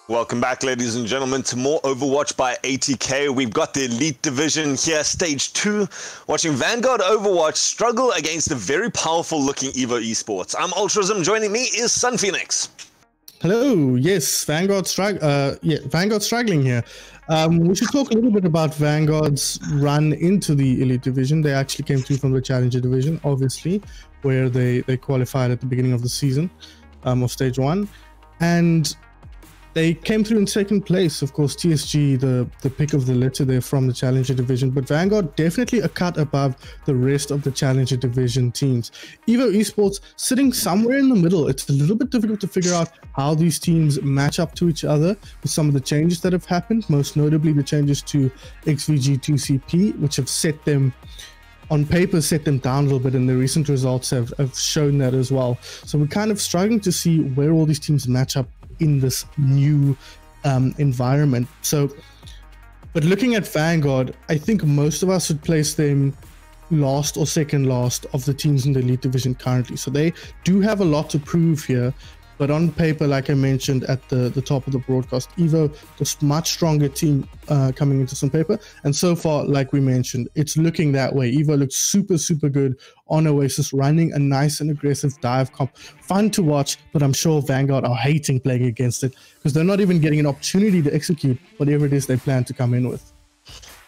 Welcome back, ladies and gentlemen, to more Overwatch by ATK. We've got the Elite Division here, Stage 2, watching Vanguard Overwatch struggle against a very powerful-looking Evo Esports. I'm Ultrazim. Joining me is Sun Phoenix. Hello. Yes, Vanguard struggling here. We should talk a little bit about Vanguard's run into the Elite Division. They actually came through from the Challenger Division, obviously, where they qualified at the beginning of the season of Stage 1. And they came through in second place. Of course, TSG, the pick of the litter there from the Challenger Division, but Vanguard definitely a cut above the rest of the Challenger Division teams. Evo Esports sitting somewhere in the middle. It's a little bit difficult to figure out how these teams match up to each other with some of the changes that have happened, most notably the changes to XVG2CP, which have set them, on paper, set them down a little bit, and the recent results have shown that as well. So we're kind of struggling to see where all these teams match up in this new environment. But looking at Vanguard, I think most of us would place them last or second last of the teams in the Elite Division currently. So they do have a lot to prove here. But on paper, like I mentioned at the top of the broadcast, Evo, the much stronger team coming into some paper. And so far, like we mentioned, it's looking that way. Evo looks super, super good on Oasis, running a nice and aggressive dive comp. Fun to watch, but I'm sure Vanguard are hating playing against it because they're not even getting an opportunity to execute whatever it is they plan to come in with.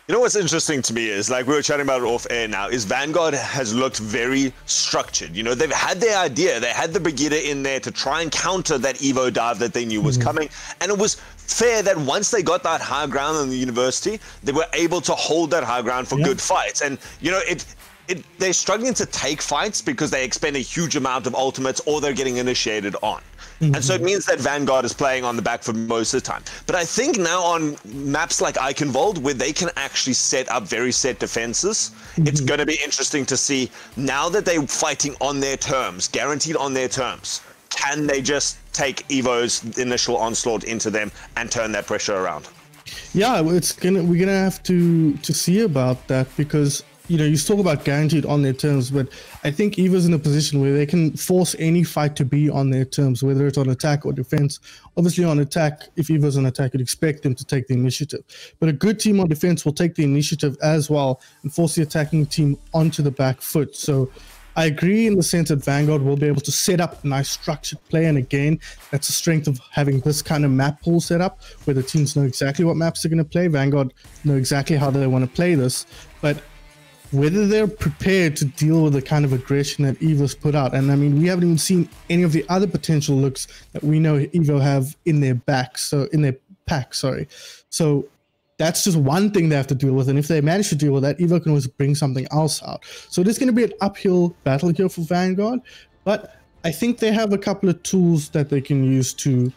You know what's interesting to me is, like we were chatting about it off air now, is Vanguard has looked very structured. You know, they've had their idea. They had the Brigitte in there to try and counter that Evo dive that they knew was coming. And it was fair that once they got that high ground in the university, they were able to hold that high ground for good fights. And, you know, they're struggling to take fights because they expend a huge amount of ultimates or they're getting initiated on. And so it means that Vanguard is playing on the back for most of the time. But I think now on maps like Eichenwald, where they can actually set up very set defenses, it's going to be interesting to see, now that they're fighting on their terms, guaranteed on their terms, can they just take Evo's initial onslaught into them and turn that pressure around? Yeah, we're gonna have to see about that, because you know, you talk about guaranteed on their terms, but I think Evo's in a position where they can force any fight to be on their terms, whether it's on attack or defense. Obviously on attack, if Evo's on attack, you'd expect them to take the initiative. But a good team on defense will take the initiative as well and force the attacking team onto the back foot. So I agree in the sense that Vanguard will be able to set up a nice structured play. And again, that's the strength of having this kind of map pool set up where the teams know exactly what maps they're going to play. Vanguard know exactly how they want to play this. But whether they're prepared to deal with the kind of aggression that Evo's put out. And I mean, we haven't even seen any of the other potential looks that we know Evo have in their pack, sorry. So that's just one thing they have to deal with. And if they manage to deal with that, Evo can always bring something else out. So it is going to be an uphill battle here for Vanguard, but I think they have a couple of tools that they can use to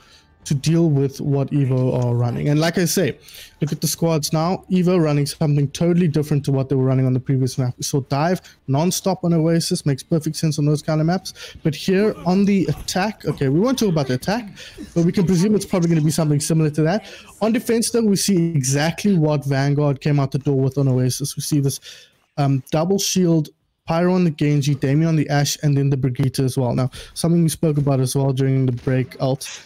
deal with what Evo are running. And like I say, look at the squads now. Evo running something totally different to what they were running on the previous map. We saw dive non-stop on Oasis, makes perfect sense on those kind of maps. But here on the attack, okay, we won't talk about the attack, but we can presume it's probably going to be something similar to that. On defense though, we see exactly what Vanguard came out the door with on Oasis. We see this double shield, Pyro on the Genji, Damien on the Ashe, and then the Brigitte as well. Now, something we spoke about as well during the break off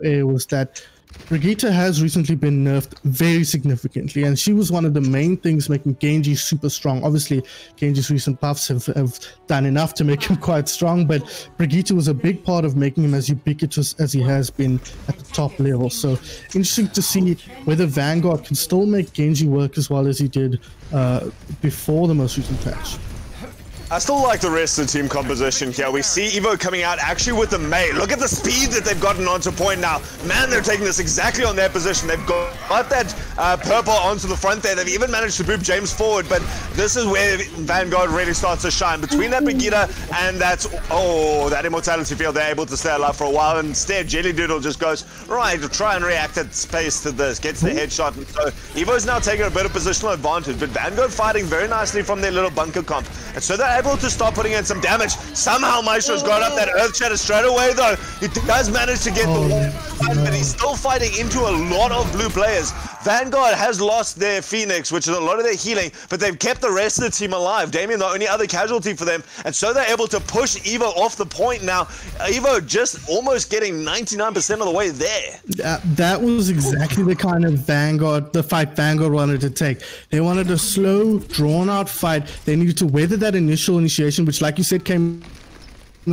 air was that Brigitte has recently been nerfed very significantly, and she was one of the main things making Genji super strong. Obviously, Genji's recent buffs have done enough to make him quite strong, but Brigitte was a big part of making him as ubiquitous as he has been at the top level. So interesting to see whether Vanguard can still make Genji work as well as he did before the most recent patch. I still like the rest of the team composition here. We see Evo coming out actually with the Mei. Look at the speed that they've gotten onto point now. Man, they're taking this exactly on their position. They've got that purple onto the front there. They've even managed to boop James forward, but this is where Vanguard really starts to shine. Between that Begita and that Immortality Field, they're able to stay alive for a while. Instead, Jelly Doodle just goes, right, to try and react at space to this, gets the headshot. And so Evo's now taking a bit of positional advantage, but Vanguard fighting very nicely from their little bunker comp. And so they're able to start putting in some damage. Somehow Maestro's got up that Earth Shatter straight away though. He does manage to get the wall, but he's still fighting into a lot of blue players. Vanguard has lost their Phoenix, which is a lot of their healing, but they've kept the rest of the team alive. Damien, the only other casualty for them, and so they're able to push Evo off the point now. Evo just almost getting 99% of the way there. That was exactly the kind of fight Vanguard wanted to take. They wanted a slow, drawn-out fight. They needed to weather that initial initiation, which, like you said, came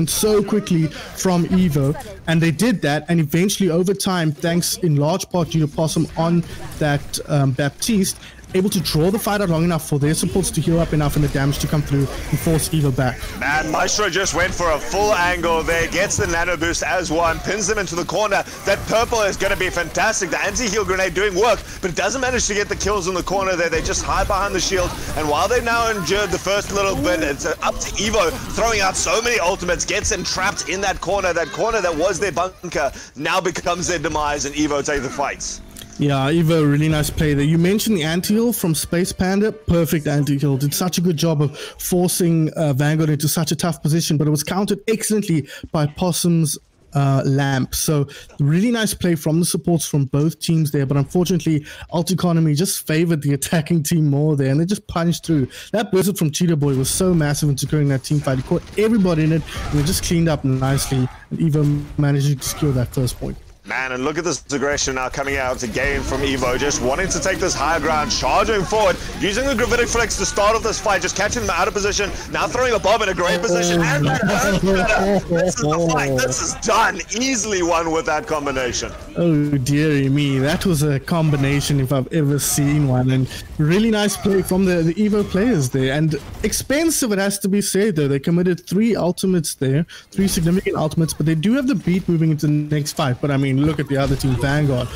so quickly from Evo, and they did that, and eventually over time, thanks in large part due to Possum on that Baptiste, able to draw the fight out long enough for their supports to heal up enough and the damage to come through and force Evo back. Man, Maestro just went for a full angle there, gets the nano boost as one, pins them into the corner. That purple is going to be fantastic. The anti-heal grenade doing work, but it doesn't manage to get the kills in the corner there. They just hide behind the shield, and while they've now endured the first little bit, it's up to Evo, throwing out so many ultimates, gets them trapped in that corner. That corner that was their bunker now becomes their demise, and Evo take the fights. Yeah, Evo, really nice play there. You mentioned the anti-heal from Space Panda. Perfect anti-heal. Did such a good job of forcing Vanguard into such a tough position, but it was countered excellently by Possum's lamp. So really nice play from the supports from both teams there, but unfortunately Alt Economy just favored the attacking team more there, and they just punched through. That blizzard from Cheetah Boy was so massive in securing that team fight. He caught everybody in it, and they just cleaned up nicely, and Evo managed to secure that first point. Man, and look at this aggression now coming out again from Evo, just wanting to take this higher ground, charging forward, using the Gravitic Flex to start off this fight, just catching them out of position, now throwing a bomb in a great position, and this is the fight, this is done, easily won with that combination. Oh dearie me, that was a combination if I've ever seen one, and really nice play from the Evo players there, and expensive it has to be said though. They committed 3 ultimates there, 3 significant ultimates, but they do have the beat moving into the next fight. But I mean, look at the other team, Vanguard.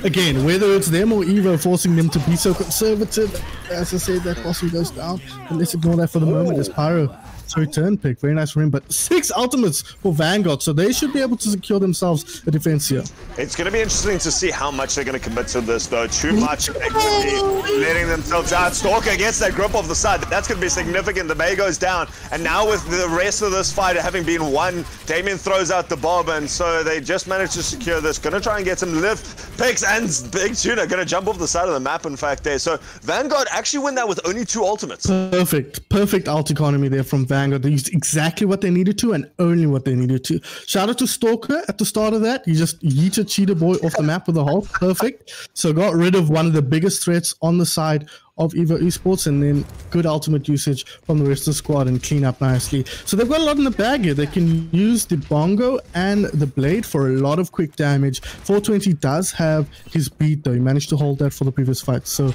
Again, whether it's them or Evo forcing them to be so conservative, as I said, that Possum goes down. And let's ignore that for the moment as Pyro. So return pick, very nice for him, but 6 ultimates for Vanguard, so they should be able to secure themselves a defense here. It's going to be interesting to see how much they're going to commit to this, though. Too much, they could be letting themselves out. Stalker gets that grip off the side. That's going to be significant. The Bay goes down, and now with the rest of this fight having been won, Damien throws out the bomb, and so they just managed to secure this. Going to try and get some lift picks, and Big Tuna going to jump off the side of the map, in fact, there. So Vanguard actually win that with only 2 ultimates. Perfect alt economy there from Vanguard. They used exactly what they needed to and only what they needed to. Shout out to Stalker at the start of that. He just yeeted Cheetah Boy off the map with a Hulk. Perfect. So got rid of one of the biggest threats on the side of Evo Esports, and then good ultimate usage from the rest of the squad and clean up nicely. So they've got a lot in the bag here. They can use the Bongo and the Blade for a lot of quick damage. 420 does have his beat though. He managed to hold that for the previous fight. So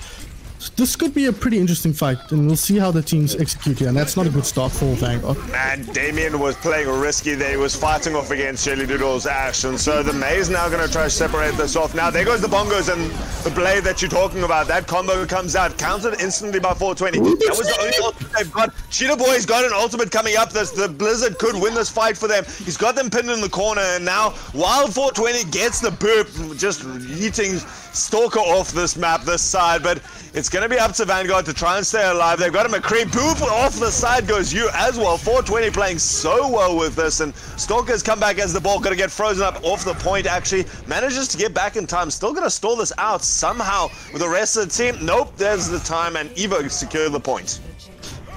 this could be a pretty interesting fight, and we'll see how the teams execute here, and that's not a good start for Vanguard. And Damien was playing risky there. He was fighting off against Jelly Doodle's Ash, and so the May's now going to try to separate this off. Now, there goes the Bongos and the Blade that you're talking about. That combo comes out, countered instantly by 420. That was the only ultimate they've got. Cheetah Boy's got an ultimate coming up. The Blizzard could win this fight for them. He's got them pinned in the corner, and now, while 420 gets the boop, just eating Stalker off this map, this side, but it's going to be up to Vanguard to try and stay alive. They've got a McCree. Boop off the side goes you as well. 420 playing so well with this, and Stalker's come back as the ball going to get frozen up off the point, actually. Manages to get back in time. Still going to stall this out somehow with the rest of the team. Nope, there's the time, and Evo secured the point.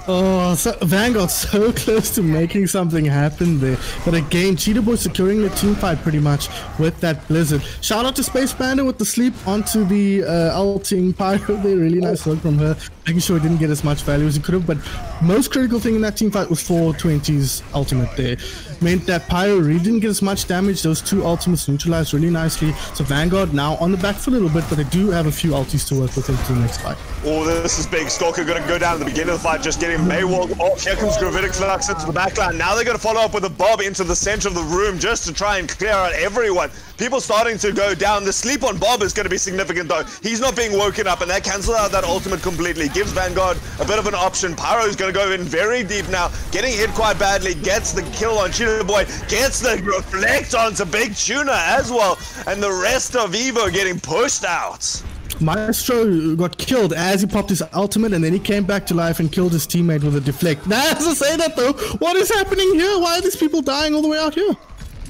Oh, so Vanguard so close to making something happen there. But again, Cheetah Boy securing the team fight pretty much with that Blizzard. Shout out to Space Panda with the sleep onto the ulting Pyro there. Really nice work from her. making sure he didn't get as much value as he could have. But most critical thing in that team fight was 420's ultimate there. Meant that Pyro really didn't get as much damage. Those two ultimates neutralized really nicely. So Vanguard now on the back for a little bit, but they do have a few ultis to work with into the next fight. Oh, this is big. Stalker going to go down at the beginning of the fight, just getting Maywalk off. Here comes Gravitic Flux into the backline. Now they're going to follow up with a Bob into the center of the room just to try and clear out everyone. People starting to go down. The sleep on Bob is going to be significant, though. He's not being woken up, and that cancels out that ultimate completely. Gives Vanguard a bit of an option. Pyro is going to go in very deep now, getting hit quite badly. Gets the kill on Cheetah Boy. Gets the reflect onto Big Tuna as well. And the rest of Evo getting pushed out. Maestro got killed as he popped his ultimate, and then he came back to life and killed his teammate with a deflect. Now, as I say that though, what is happening here? Why are these people dying all the way out here?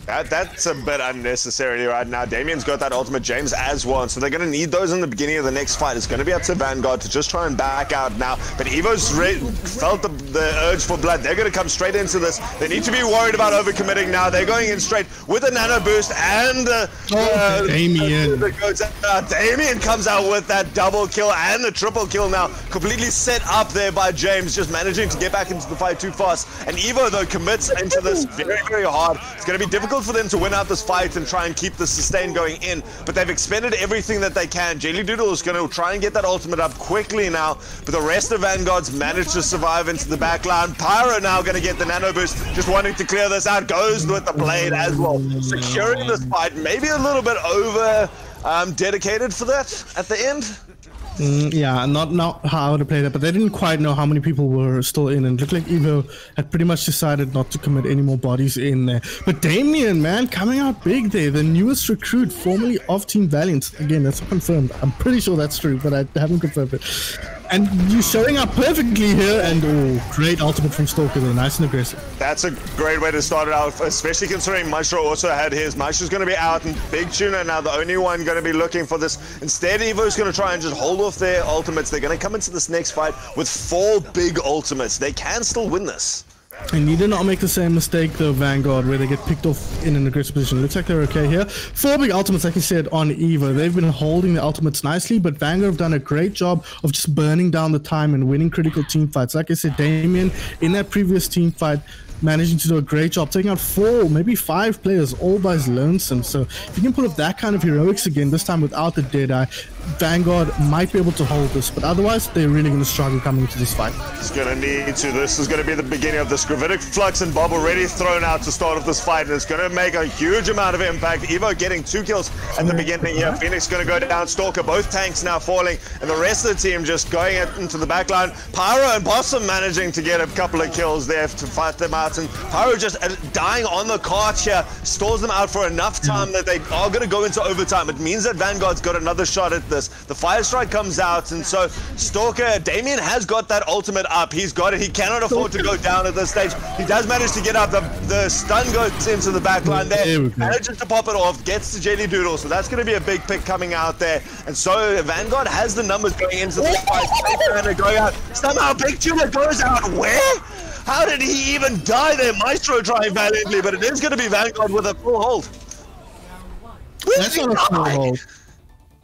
That's a bit unnecessary right now. Damien's got that ultimate, James as well, so they're going to need those in the beginning of the next fight. It's going to be up to Vanguard to just try and back out now, but Evo's felt the urge for blood. They're going to come straight into this. They need to be worried about overcommitting now. They're going in straight with a nano boost, and Damien. Damien comes out with that double kill and the triple kill now, completely set up there by James, just managing to get back into the fight too fast. And Evo, though, commits into this very, very hard. It's going to be difficult for them to win out this fight and try and keep the sustain going in, but they've expended everything that they can. Jelly Doodle is going to try and get that ultimate up quickly now, but the rest of Vanguard's managed to survive into the back line. Pyro now going to get the nano boost, just wanting to clear this out, goes with the blade as well, securing this fight. Maybe a little bit over dedicated for that at the end. Yeah, not how to play that, but they didn't quite know how many people were still in, and it looked like Evo had pretty much decided not to commit any more bodies in there. But Damien, man, coming out big there, the newest recruit formerly of Team Valiant. Again, that's not confirmed. I'm pretty sure that's true, but I haven't confirmed it. And you're showing up perfectly here, and oh, great ultimate from Stalker there, nice and aggressive. That's a great way to start it out, especially considering Maestro also had his. Maestro's going to be out, and Big Tuna now the only one going to be looking for this. Instead, Evo's going to try and just hold off their ultimates. They're going to come into this next fight with 4 big ultimates. They can still win this. And you did not make the same mistake though, Vanguard, where they get picked off in an aggressive position. Looks like they're okay here. 4 big ultimates, like you said, on Evo. They've been holding the ultimates nicely, but Vanguard have done a great job of just burning down the time and winning critical team fights. Like I said, Damien, in that previous team fight, managing to do a great job, taking out 4, maybe 5 players all by his lonesome. So if you can pull off that kind of heroics again, this time without the Deadeye, Vanguard might be able to hold this, but otherwise they're really going to struggle coming into this fight. He's going to need to. This is going to be the beginning of this. Gravitic Flux and Bob already thrown out to start off this fight, and it's going to make a huge amount of impact. Evo getting 2 kills at the beginning here. Phoenix going to go down. Stalker, both tanks now falling, and the rest of the team just going into the back line. Pyro and Possum managing to get a couple of kills there to fight them out, and Pyro just dying on the cart here, stalls them out for enough time that they are going to go into overtime. It means that Vanguard's got another shot at this. The Fire Strike comes out, and so Stalker, Damien has got that ultimate up. He's got it. He cannot afford to go down at this stage. He does manage to get up. The stun goes into the back line there. Manages to pop it off, gets to Jelly Doodle, so that's going to be a big pick coming out there. And so Vanguard has the numbers going into the fight. Going out. Somehow Big Tuna goes out. Where? How did he even die there? Maestro trying valiantly, but it is going to be Vanguard with a full hold. That's not a full hold.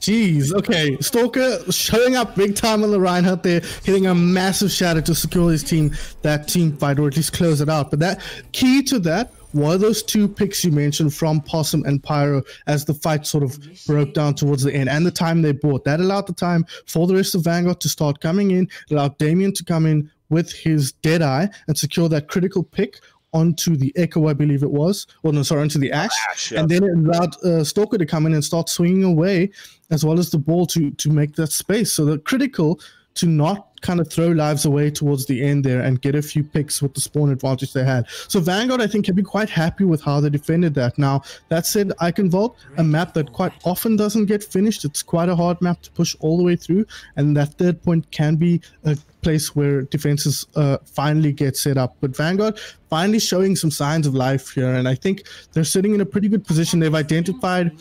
Jeez, okay. Stalker showing up big time on the Reinhardt there, hitting a massive shatter to secure his team, that team fight, or at least close it out. But that key to that were those 2 picks you mentioned from Possum and Pyro as the fight sort of broke down towards the end, and the time they bought. That allowed the time for the rest of Vanguard to start coming in, allowed Damien to come in with his Deadeye and secure that critical pick onto the Echo, I believe it was. Well, no, sorry, onto the Ash. And then it allowed Stalker to come in and start swinging away, as well as the ball to make that space. So they're critical to not kind of throw lives away towards the end there and get a few picks with the spawn advantage they had. So Vanguard, I think, can be quite happy with how they defended that. Now, that said, Eichenwald, a map that quite often doesn't get finished. It's quite a hard map to push all the way through, and that third point can be a place where defenses finally get set up. But Vanguard finally showing some signs of life here, and I think they're sitting in a pretty good position. They've identified,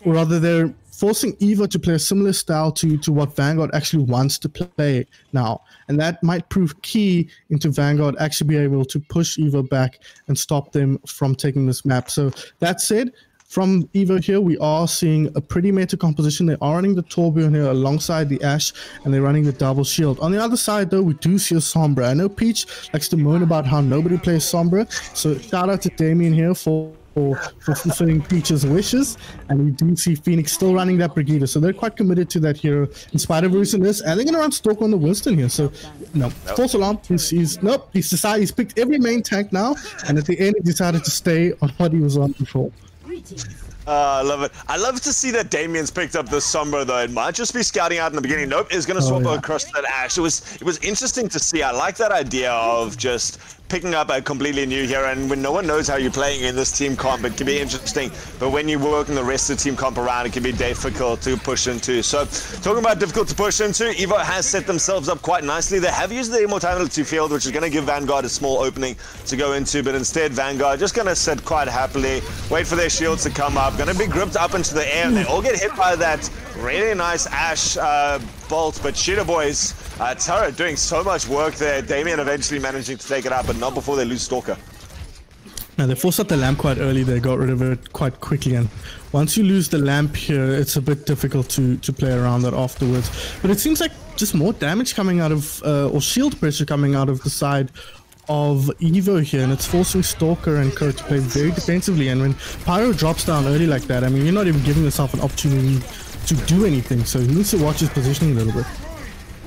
or rather they're forcing Evo to play a similar style to what Vanguard actually wants to play now. And that might prove key into Vanguard actually be able to push Evo back and stop them from taking this map. So that said, from Evo here, we are seeing a pretty meta composition. They are running the Torbjorn here alongside the Ashe, and they're running the double shield. On the other side, though, we do see a Sombra. I know Peach likes to moan about how nobody plays Sombra, so shout out to Damien here for fulfilling Peach's wishes, and we do see Phoenix still running that Brigida, so they're quite committed to that hero in spite of recentness, and they're gonna run Stalk on the Winston here. So no, false alarm. He's decided he's picked every main tank now, and at the end he decided to stay on what he was on before. I love it. I love to see that Damien's picked up the Sombra though. It might just be scouting out in the beginning. Nope, is going to swap across that Ashe. It was interesting to see. I like that idea of just picking up a completely new hero, and when no one knows how you're playing in this team comp, it can be interesting. But when you're working the rest of the team comp around, it can be difficult to push into. So, talking about difficult to push into, Evo has set themselves up quite nicely. They have used the Immortality field, which is going to give Vanguard a small opening to go into, but instead Vanguard just going to sit quite happily, wait for their shields to come up, going to be gripped up into the air. They all get hit by that really nice Ashe bolt, but Cheetah Boys, Tara doing so much work there. Damien eventually managing to take it out, but not before they lose Stalker. Now they forced out the lamp quite early. They got rid of it quite quickly, and once you lose the lamp here, it's a bit difficult to play around that afterwards. But it seems like just more damage coming out of, or shield pressure coming out of the side of Evo here, and it's forcing Stalker and Kurt to play very defensively. And when Pyro drops down early like that, I mean, you're not even giving yourself an opportunity to do anything, so he needs to watch his positioning a little bit.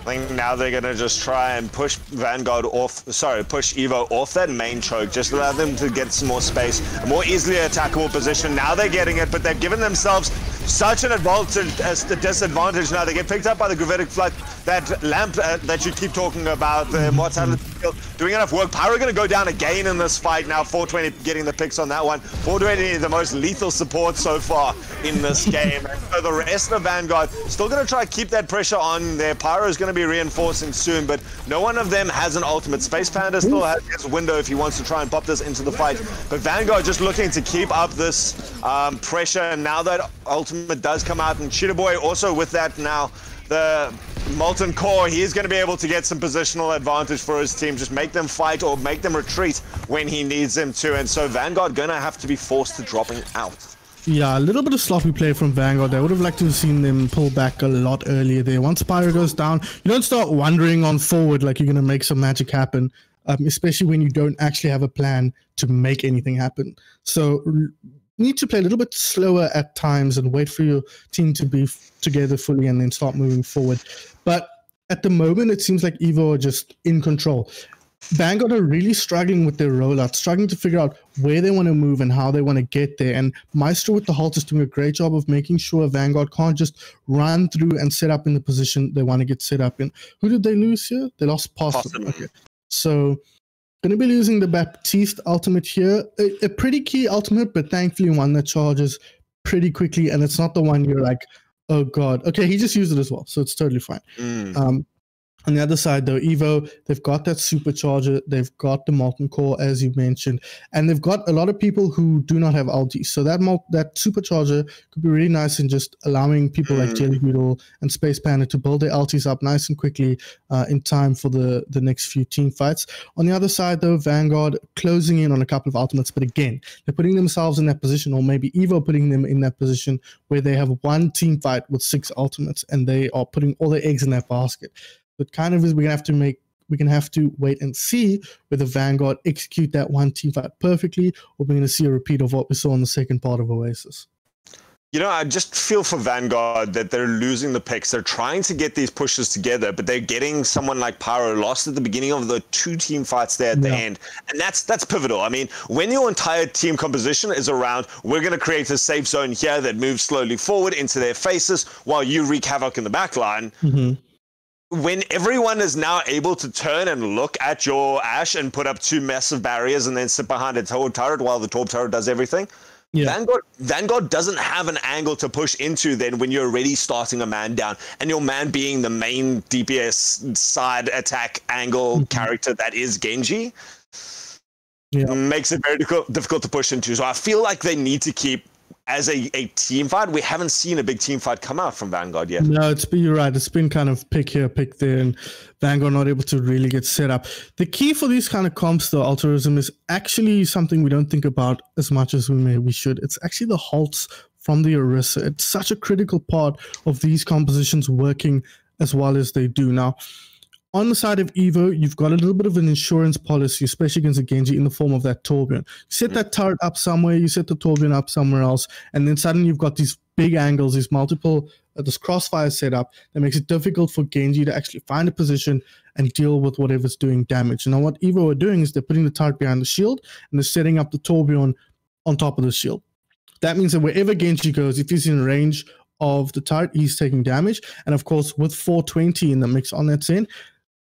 I think now they're going to just try and push Vanguard off, push Evo off that main choke, just allow them to get some more space, a more easily attackable position. Now they're getting it, but they've given themselves such an disadvantage now. They get picked up by the Gravitic Flood, that lamp that you keep talking about, the Mortality field, doing enough work. Pyro going to go down again in this fight now, 420 getting the picks on that one. 420 the most lethal support so far in this game. And so the rest of Vanguard still going to try to keep that pressure on there. Pyro is going to be reinforcing soon, but no one of them has an ultimate. Space Panda still has his window if he wants to try and pop this into the fight, but Vanguard just looking to keep up this pressure, and now that ultimate does come out, and Cheetah Boy also with that now, the Molten Core, he is going to be able to get some positional advantage for his team, just make them fight or make them retreat when he needs them to, and so Vanguard going to have to be forced to dropping out. Yeah, a little bit of sloppy play from Vanguard. I would have liked to have seen them pull back a lot earlier there. Once Pyro goes down, you don't start wandering on forward like you're going to make some magic happen, especially when you don't actually have a plan to make anything happen. So need to play a little bit slower at times and wait for your team to be together fully and then start moving forward. But at the moment, it seems like Evo are just in control. Vanguard are really struggling with their rollout, struggling to figure out where they want to move and how they want to get there. And Maestro with the halt is doing a great job of making sure Vanguard can't just run through and set up in the position they want to get set up in. Who did they lose here? They lost Possum. Okay. So going to be losing the Baptiste ultimate here. A pretty key ultimate, but thankfully one that charges pretty quickly. And it's not the one you're like, oh God. Okay, he just used it as well, so it's totally fine. On the other side, though, Evo, they've got that supercharger, they've got the Molten Core, as you mentioned, and they've got a lot of people who do not have ultis. So that supercharger could be really nice in just allowing people like Jelly Beetle and Space Panda to build their ultis up nice and quickly in time for the next few team fights. On the other side, though, Vanguard closing in on a couple of ultimates, but again, they're putting themselves in that position, or maybe Evo putting them in that position where they have one team fight with 6 ultimates, and they are putting all their eggs in that basket. It kind of is we're gonna have to wait and see whether Vanguard execute that one team fight perfectly, or we're gonna see a repeat of what we saw in the second part of Oasis. You know, I just feel for Vanguard that they're losing the picks. They're trying to get these pushes together, but they're getting someone like Pyro lost at the beginning of the 2 team fights there at the end. And that's pivotal. I mean, when your entire team composition is around, we're going to create a safe zone here that moves slowly forward into their faces while you wreak havoc in the back line. When everyone is now able to turn and look at your Ashe and put up 2 massive barriers and then sit behind a Torb turret while the Torb turret does everything, Vanguard doesn't have an angle to push into then when you're already starting a man down, and your man being the main DPS side attack angle character that is Genji, makes it very difficult to push into. So I feel like they need to keep as a team fight, we haven't seen a big team fight come out from Vanguard yet. No, you're right. It's been kind of pick here, pick there, and Vanguard not able to really get set up. The key for these kind of comps, though, Altruism, is actually something we don't think about as much as we should. It's actually the halts from the Orisa. It's such a critical part of these compositions working as well as they do. Now, on the side of Evo, you've got a little bit of an insurance policy, especially against a Genji, in the form of that Torbjorn. You set that turret up somewhere, you set the Torbjorn up somewhere else, and then suddenly you've got these big angles, these multiple, this crossfire setup that makes it difficult for Genji to actually find a position and deal with whatever's doing damage. Now, what Evo are doing is they're putting the turret behind the shield, and they're setting up the Torbjorn on top of the shield. That means that wherever Genji goes, if he's in range of the turret, he's taking damage. And of course, with 420 in the mix on that scene,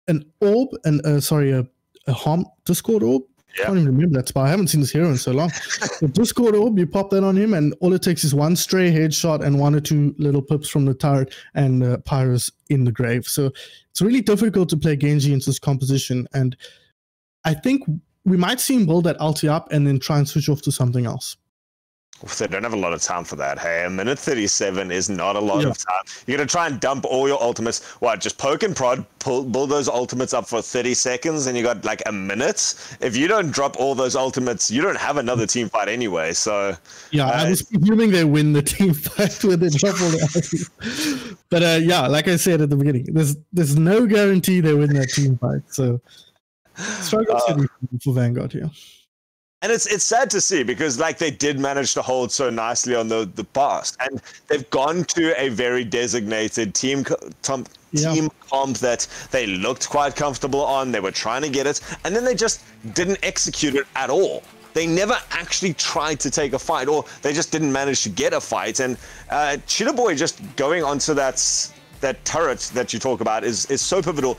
an orb, and a harm Discord orb. Yeah. I can't even remember that spell. I haven't seen this hero in so long. The Discord orb, you pop that on him, and all it takes is one stray headshot and one or two little pips from the turret, and Pyro's in the grave. So it's really difficult to play Genji into this composition, and I think we might see him build that ulti up and then try and switch off to something else. They don't have a lot of time for that. Hey, a minute 37 is not a lot of time. You're going to try and dump all your ultimates. What, just poke and prod, build those ultimates up for 30 seconds, and you got like a minute? If you don't drop all those ultimates, you don't have another team fight anyway. So yeah, I was presuming they win the team fight when they drop all the ultimates. But yeah, like I said at the beginning, there's no guarantee they win that team fight. So struggle for Vanguard here. And it's sad to see, because like they did manage to hold so nicely on the past, and they've gone to a very designated team comp that they looked quite comfortable on. They were trying to get it, and then they just didn't execute it at all. They never actually tried to take a fight, or they just didn't manage to get a fight. And Cheetah Boy just going onto that turret that you talk about is so pivotal.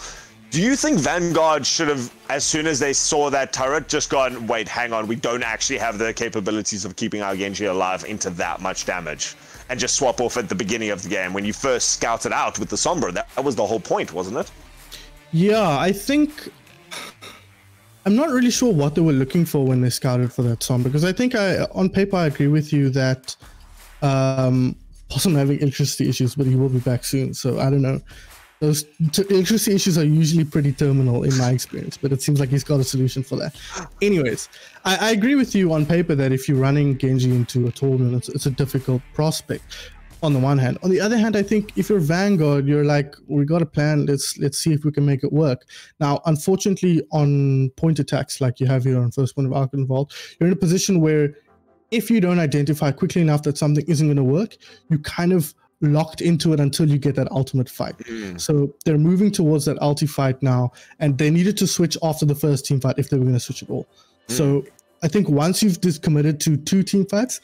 Do you think Vanguard should have, as soon as they saw that turret, just gone, wait, hang on, we don't actually have the capabilities of keeping our Genji alive into that much damage, and just swap off at the beginning of the game when you first scouted out with the Sombra? That was the whole point, wasn't it? Yeah, I think... I'm not really sure what they were looking for when they scouted for that Sombra, because I think on paper I agree with you that Possum having electricity issues, but he will be back soon, so I don't know. Those electricity issues are usually pretty terminal in my experience, but it seems like he's got a solution for that. Anyways, I agree with you on paper that if you're running Genji into a tournament, it's a difficult prospect on the one hand. On the other hand, I think if you're Vanguard, you're like, we got a plan, let's see if we can make it work. Now, unfortunately, on point attacks like you have here on First Point of Arcane Vault, you're in a position where if you don't identify quickly enough that something isn't going to work, you kind of locked into it until you get that ultimate fight. So they're moving towards that ulti fight now, and they needed to switch after the first team fight if they were going to switch at all. So I think once you've just committed to 2 team fights,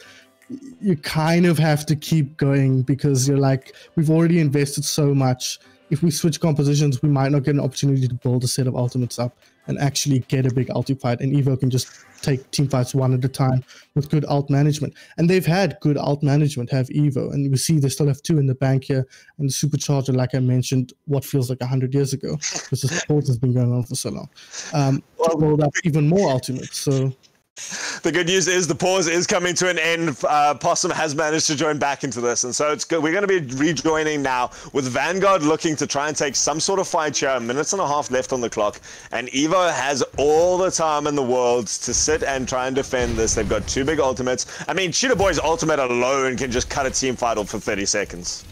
you kind of have to keep going, because you're like, we've already invested so much. If we switch compositions, we might not get an opportunity to build a set of ultimates up and actually get a big ulti fight, and Evo can just take team fights one at a time with good ult management. And they've had good ult management, have Evo, and we see they still have 2 in the bank here, and the Supercharger, like I mentioned, what feels like 100 years ago, because the sport has been going on for so long, to build up even more ultimates. So the good news is the pause is coming to an end. Possum has managed to join back into this, and so it's good. We're going to be rejoining now with Vanguard looking to try and take some sort of fight here. 1.5 minutes left on the clock, and Evo has all the time in the world to sit and try and defend this. They've got 2 big ultimates. I mean, Cheetah Boy's ultimate alone can just cut a team fight off for 30 seconds.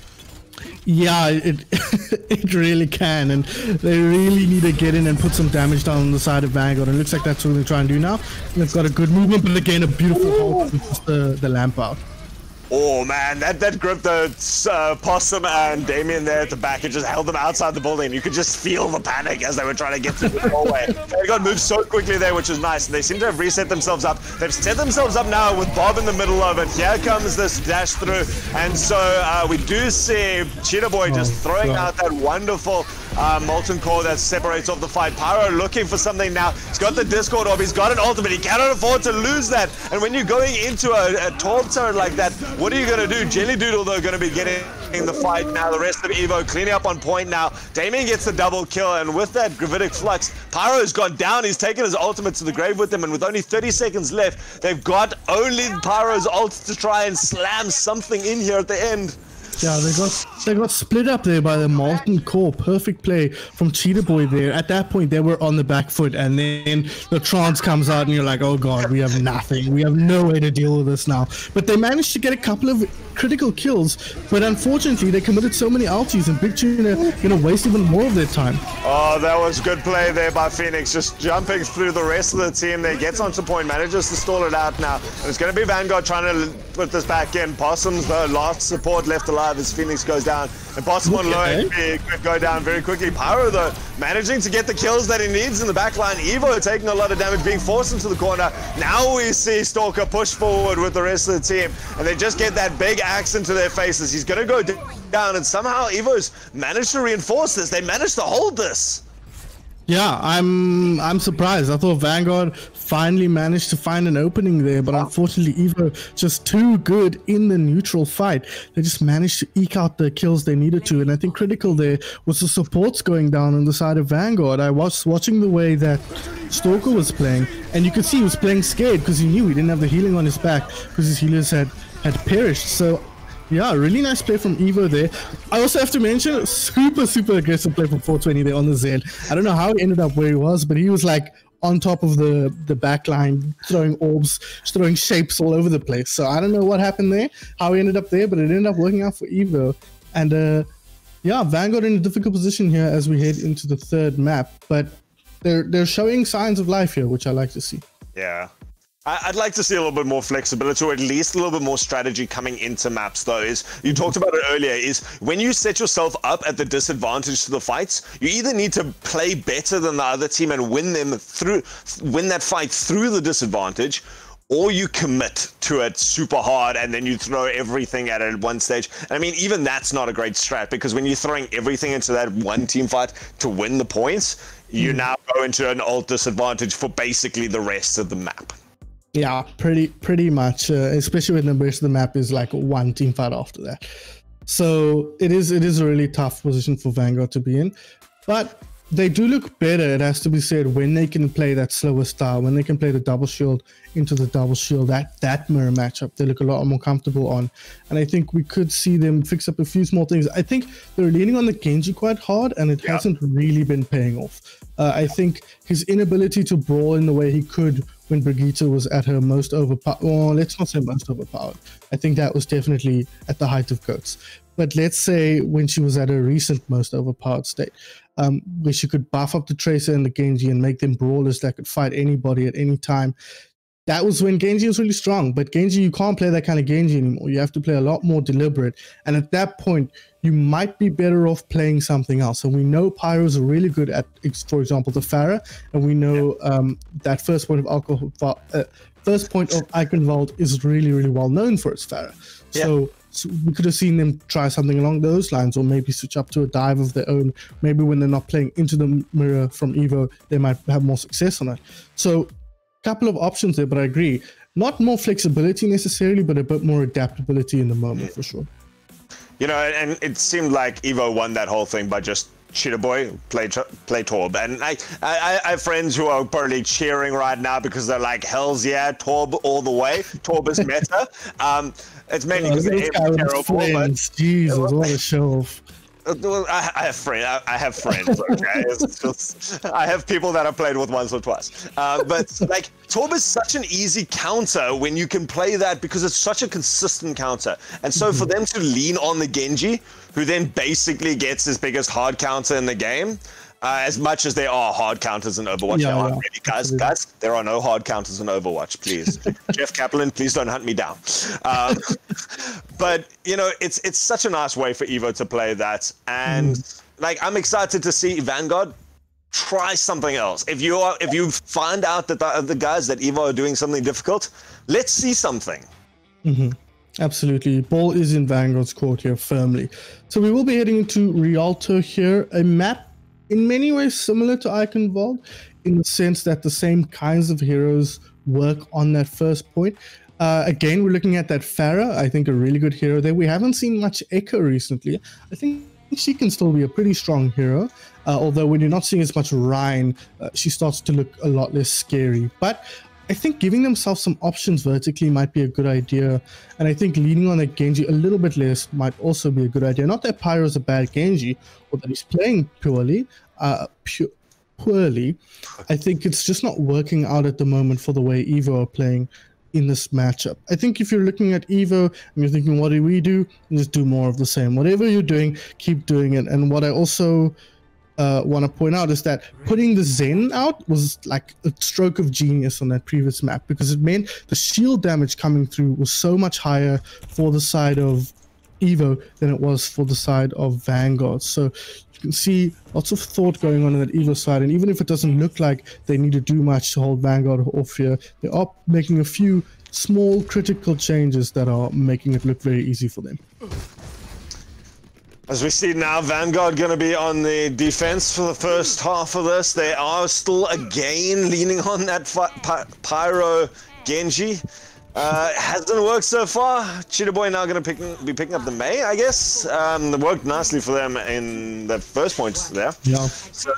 Yeah, it really can, and they really need to get in and put some damage down on the side of Vanguard, and it looks like that's what they're trying to do now. And they've got a good movement, but again, a beautiful hold with the lamp out. Oh man, that gripped the Possum and Damien there at the back. It just held them outside the building. You could just feel the panic as they were trying to get through the doorway. They got moved so quickly there, which is nice. And they seem to have reset themselves up. They've set themselves up now with Bob in the middle of it. Here comes this dash through. And so we do see Cheetah Boy just throwing out that wonderful molten core that separates off the fight. Pyro looking for something now. He's got the Discord orb. He's got an ultimate. He cannot afford to lose that. And when you're going into a Torb turret like that, what are you going to do? Jelly Doodle, though, going to be getting the fight now. The rest of Evo cleaning up on point now. Damien gets the double kill, and with that gravitic flux, Pyro's gone down. He's taken his ultimate to the grave with him, and with only 30 seconds left, they've got only Pyro's ult to try and slam something in here at the end. Yeah, they got split up there by the Molten Core. Perfect play from Cheetah Boy there. At that point, they were on the back foot, and then the trance comes out, and you're like, oh god, we have nothing. We have no way to deal with this now. But they managed to get a couple of critical kills, but unfortunately, they committed so many ultis, and Big Tuna gonna waste even more of their time. Oh, that was good play there by Phoenix, just jumping through the rest of the team there. Gets onto point, manages to stall it out now. And it's going to be Vanguard trying to put this back in. Possum's the last support left alive as Phoenix goes down. And Possum on low HP could go down very quickly. Pyro, though, managing to get the kills that he needs in the back line. Evo taking a lot of damage, being forced into the corner. Now we see Stalker push forward with the rest of the team. And they just get that big axe into their faces. He's going to go down, and somehow Evo's managed to reinforce this. They managed to hold this. Yeah, I'm surprised. I thought Vanguard finally managed to find an opening there, but unfortunately Evo just too good in the neutral fight. They just managed to eke out the kills they needed to, and I think critical there was the supports going down on the side of Vanguard. I was watching the way that Stalker was playing, and you could see he was playing scared because he knew he didn't have the healing on his back because his healers had perished. So yeah, really nice play from Evo there. I also have to mention, super aggressive play from 420 there on the Zen. I don't know how he ended up where he was, but he was like on top of the back line, throwing orbs, throwing shapes all over the place. So I don't know what happened there, how he ended up there, but it ended up working out for Evo. And yeah, Vanguard in a difficult position here as we head into the third map, but they're showing signs of life here, which I like to see. Yeah. I'd like to see a little bit more flexibility, or at least a little bit more strategy coming into maps, though. Is you talked about it earlier, is when you set yourself up at the disadvantage to the fights, you either need to play better than the other team and win that fight through the disadvantage, or you commit to it super hard and then you throw everything at it at one stage. And I mean, even that's not a great strat, because when you're throwing everything into that one team fight to win the points, you now go into an ult disadvantage for basically the rest of the map. Yeah, pretty much, especially when the rest of the map is like one team fight after that. So it is a really tough position for Vanguard to be in, but they do look better, it has to be said, when they can play that slower style, when they can play the double shield into the double shield, that mirror matchup, they look a lot more comfortable on. And I think we could see them fix up a few small things. I think they're leaning on the Genji quite hard, and it hasn't really been paying off. I think his inability to brawl in the way he could when Brigitte was at her most overpowered, well, let's not say most overpowered. I think that was definitely at the height of GOATs. But let's say when she was at her recent most overpowered state, where she could buff up the Tracer and the Genji and make them brawlers that could fight anybody at any time. That was when Genji was really strong. But Genji, you can't play that kind of Genji anymore. You have to play a lot more deliberate. And at that point, you might be better off playing something else. And we know Pyros are really good at, for example, the Pharah. And we know that first point of Eichenwald is really well known for its Pharah. So we could have seen them try something along those lines, or maybe switch up to a dive of their own. Maybe when they're not playing into the mirror from Evo, they might have more success on it. So couple of options there, but I agree, not more flexibility necessarily, but a bit more adaptability in the moment for sure. You know, and it seemed like Evo won that whole thing by just Cheetah Boy play Torb, and I have friends who are probably cheering right now because they're like, hell's yeah, Torb all the way. Torb is meta. It's mainly because they're terrible. But Jesus, what a show off. I have friends. I have friends. Okay, it's just, I have people that I've played with once or twice. But like Torb is such an easy counter when you can play that, because it's such a consistent counter. And so for them to lean on the Genji, who then basically gets his biggest hard counter in the game. As much as there are hard counters in Overwatch, there aren't really, guys. There are no hard counters in Overwatch, please. Jeff Kaplan, please don't hunt me down. But you know, it's such a nice way for Evo to play that, and like I'm excited to see Vanguard try something else. If you find out that the guys that Evo are doing something difficult, let's see something. Absolutely. Ball is in Vanguard's court here firmly. So we will be heading into Rialto here, a map in many ways similar to Eichenwald, in the sense that the same kinds of heroes work on that first point. Again, we're looking at that Farah. I think a really good hero there. We haven't seen much Echo recently. I think she can still be a pretty strong hero. Although when you're not seeing as much Ryan, she starts to look a lot less scary. But I think giving themselves some options vertically might be a good idea. And I think leaning on that Genji a little bit less might also be a good idea. Not that Pyro's a bad Genji, or that he's playing poorly. I think it's just not working out at the moment for the way EVO are playing in this matchup. I think if you're looking at EVO and you're thinking, what do we do? Just do more of the same. Whatever you're doing, keep doing it. And what I also want to point out is that putting the Zen out was like a stroke of genius on that previous map, because it meant the shield damage coming through was so much higher for the side of EVO than it was for the side of Vanguard. So you can see lots of thought going on that EVO side, and even if it doesn't look like they need to do much to hold Vanguard off here, they are making a few small critical changes that are making it look very easy for them. As we see now, Vanguard going to be on the defense for the first half of this. They are still again leaning on that Pyro Genji. Hasn't worked so far. Cheetah Boy now going to be picking up the Mei, I guess. It worked nicely for them in the first points there. Yeah. So,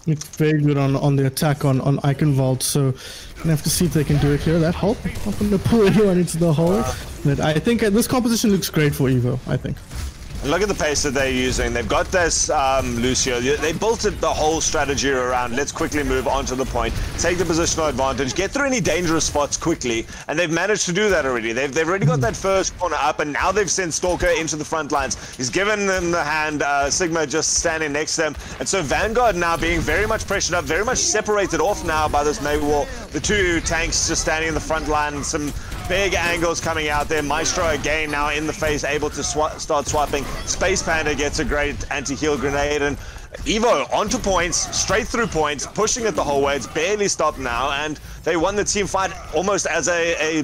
it's very good on the attack on Eichenwald, so gonna have to see if they can do it here. That help, not gonna pull anyone into the hole. But I think this composition looks great for EVO, I think. And look at the pace that they're using. They've got this Lucio. They built it, the whole strategy around, let's quickly move onto the point, take the positional advantage, get through any dangerous spots quickly, and they've managed to do that already. They've already got that first corner up, and now they've sent Stalker into the front lines. He's given them the hand, Sigma just standing next to them, and so Vanguard now being very much pressured up, very much separated off now by this Mei wall. The two tanks just standing in the front line, some big angles coming out there. Maestro again now in the face, able to start swapping. Space Panda gets a great anti-heal grenade, and EVO onto points, straight through points, pushing it the whole way. It's barely stopped now, and they won the team fight almost as a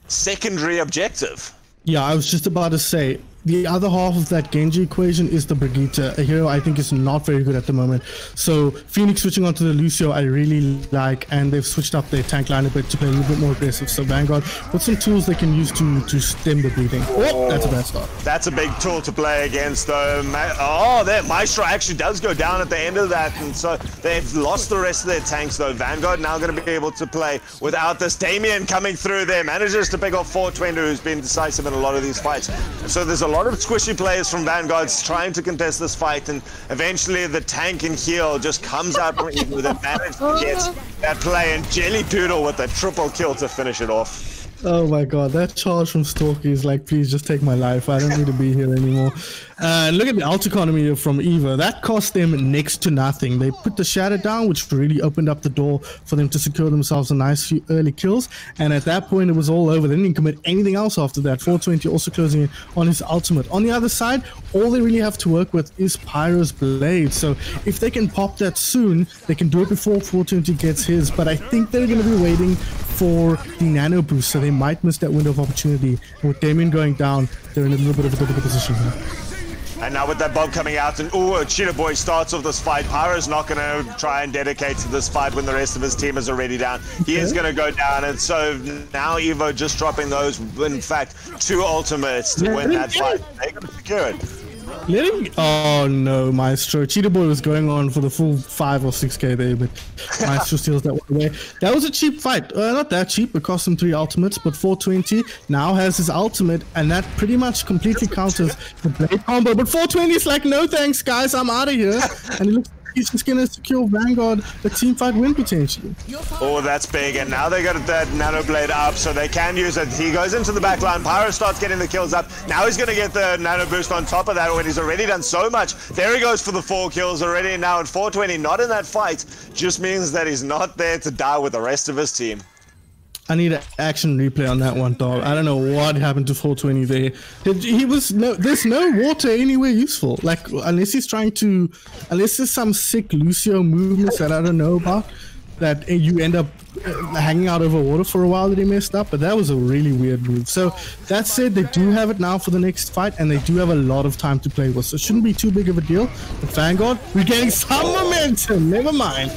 secondary objective. Yeah, I was just about to say, the other half of that Genji equation is the Brigitte, a hero I think is not very good at the moment. So Phoenix switching onto the Lucio I really like, and they've switched up their tank line a bit to play a little bit more aggressive. So Vanguard with some tools they can use to stem the bleeding. Oh, that's a bad start. That's a big tool to play against though. Oh, there, Maestro actually does go down at the end of that, and so they've lost the rest of their tanks though. Vanguard now going to be able to play without this. Damien coming through there, manages to pick off 420, who's been decisive in a lot of these fights. And so there's a lot of squishy players from Vanguard's trying to contest this fight, and eventually the tank and heal just comes out with advantage to get that play, and Jelly Doodle with a triple kill to finish it off. Oh my god, that charge from Stalky is like, please just take my life. I don't need to be here anymore. Look at the ult economy from EVO. That cost them next to nothing. They put the shatter down, which really opened up the door for them to secure themselves a nice few early kills. And at that point, it was all over. They didn't commit anything else after that. 420 also closing in on his ultimate. On the other side, all they really have to work with is Pyro's blade. So if they can pop that soon, they can do it before 420 gets his. But I think they're going to be waiting for the nano boost, so they might miss that window of opportunity. And with Damien going down, they're in a little bit of a difficult position here. And now with that bomb coming out, and Cheetah Boy starts off this fight. Pyro's not going to try and dedicate to this fight when the rest of his team is already down. He is going to go down, and so now EVO just dropping those, in fact, 2 ultimates to win that fight. They're going to secure it. Oh no, Maestro. Cheetah Boy was going on for the full 5 or 6k there, but Maestro steals that one away. That was a cheap fight. Not that cheap, it cost him 3 ultimates, but 420 now has his ultimate, and that pretty much completely counters the blade combo. But 420 is like, no thanks, guys, I'm out of here. And he looks like he's just gonna secure Vanguard a team fight win potentially. Oh, that's big, and now they got that nano blade up, so they can use it. He goes into the back line. Pyro starts getting the kills up. Now he's gonna get the nano boost on top of that when he's already done so much. There he goes for the 4 kills already. Now at 420, not in that fight, just means that he's not there to die with the rest of his team. I need an action replay on that one, dog. I don't know what happened to 420 there. There's no water anywhere useful. Like, unless there's some sick Lucio movements that I don't know about, that you end up hanging out over water for a while that he messed up. But that was a really weird move. So that said, they do have it now for the next fight, and they do have a lot of time to play with. So it shouldn't be too big of a deal. But Vanguard, we're getting some momentum. Never mind.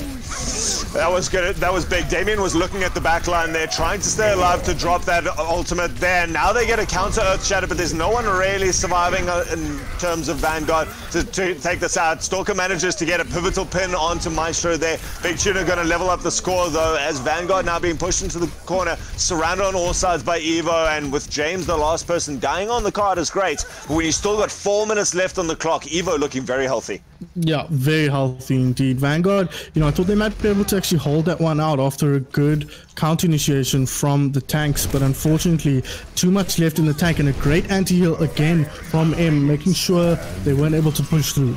That was good. That was big. Damien was looking at the back line there, trying to stay alive to drop that ultimate there. Now they get a counter Earth Shatter, but there's no one really surviving in terms of Vanguard to take this out. Stalker manages to get a pivotal pin onto Maestro there. Big Tuna going to level up the score, though, as Vanguard now being pushed into the corner, surrounded on all sides by Evo, and with James, the last person, dying on the card is great. But when you still got 4 minutes left on the clock, Evo looking very healthy. Yeah, very healthy indeed. Vanguard, I thought they might be able to actually hold that one out after a good counter initiation from the tanks, but unfortunately too much left in the tank, and a great anti-heal again from M, making sure they weren't able to push through.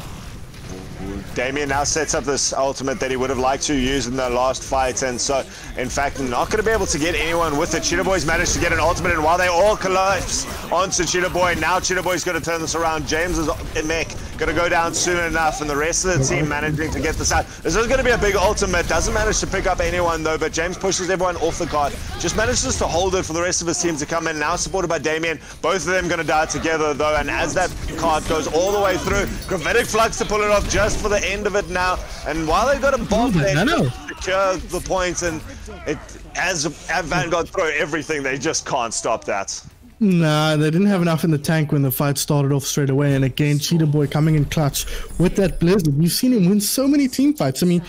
Damien now sets up this ultimate that he would have liked to use in the last fight, and so, in fact, not going to be able to get anyone with it. Cheetah Boy's managed to get an ultimate, and while they all collapse onto Cheetah Boy, now Cheetah Boy's going to turn this around. James is mech going to go down soon enough, and the rest of the team managing to get this out. This is going to be a big ultimate. Doesn't manage to pick up anyone, though, but James pushes everyone off the card. Just manages to hold it for the rest of his team to come in, now supported by Damien. Both of them going to die together, though, and as that card goes all the way through, Gravitic Flux to pull it off just for the end of it now. And while they got a bomb, they secure the points, and as Vanguard throw everything, they just can't stop that. Nah, they didn't have enough in the tank when the fight started off straight away. And again, Cheetah Boy coming in clutch with that Blizzard. We've seen him win so many team fights. I mean,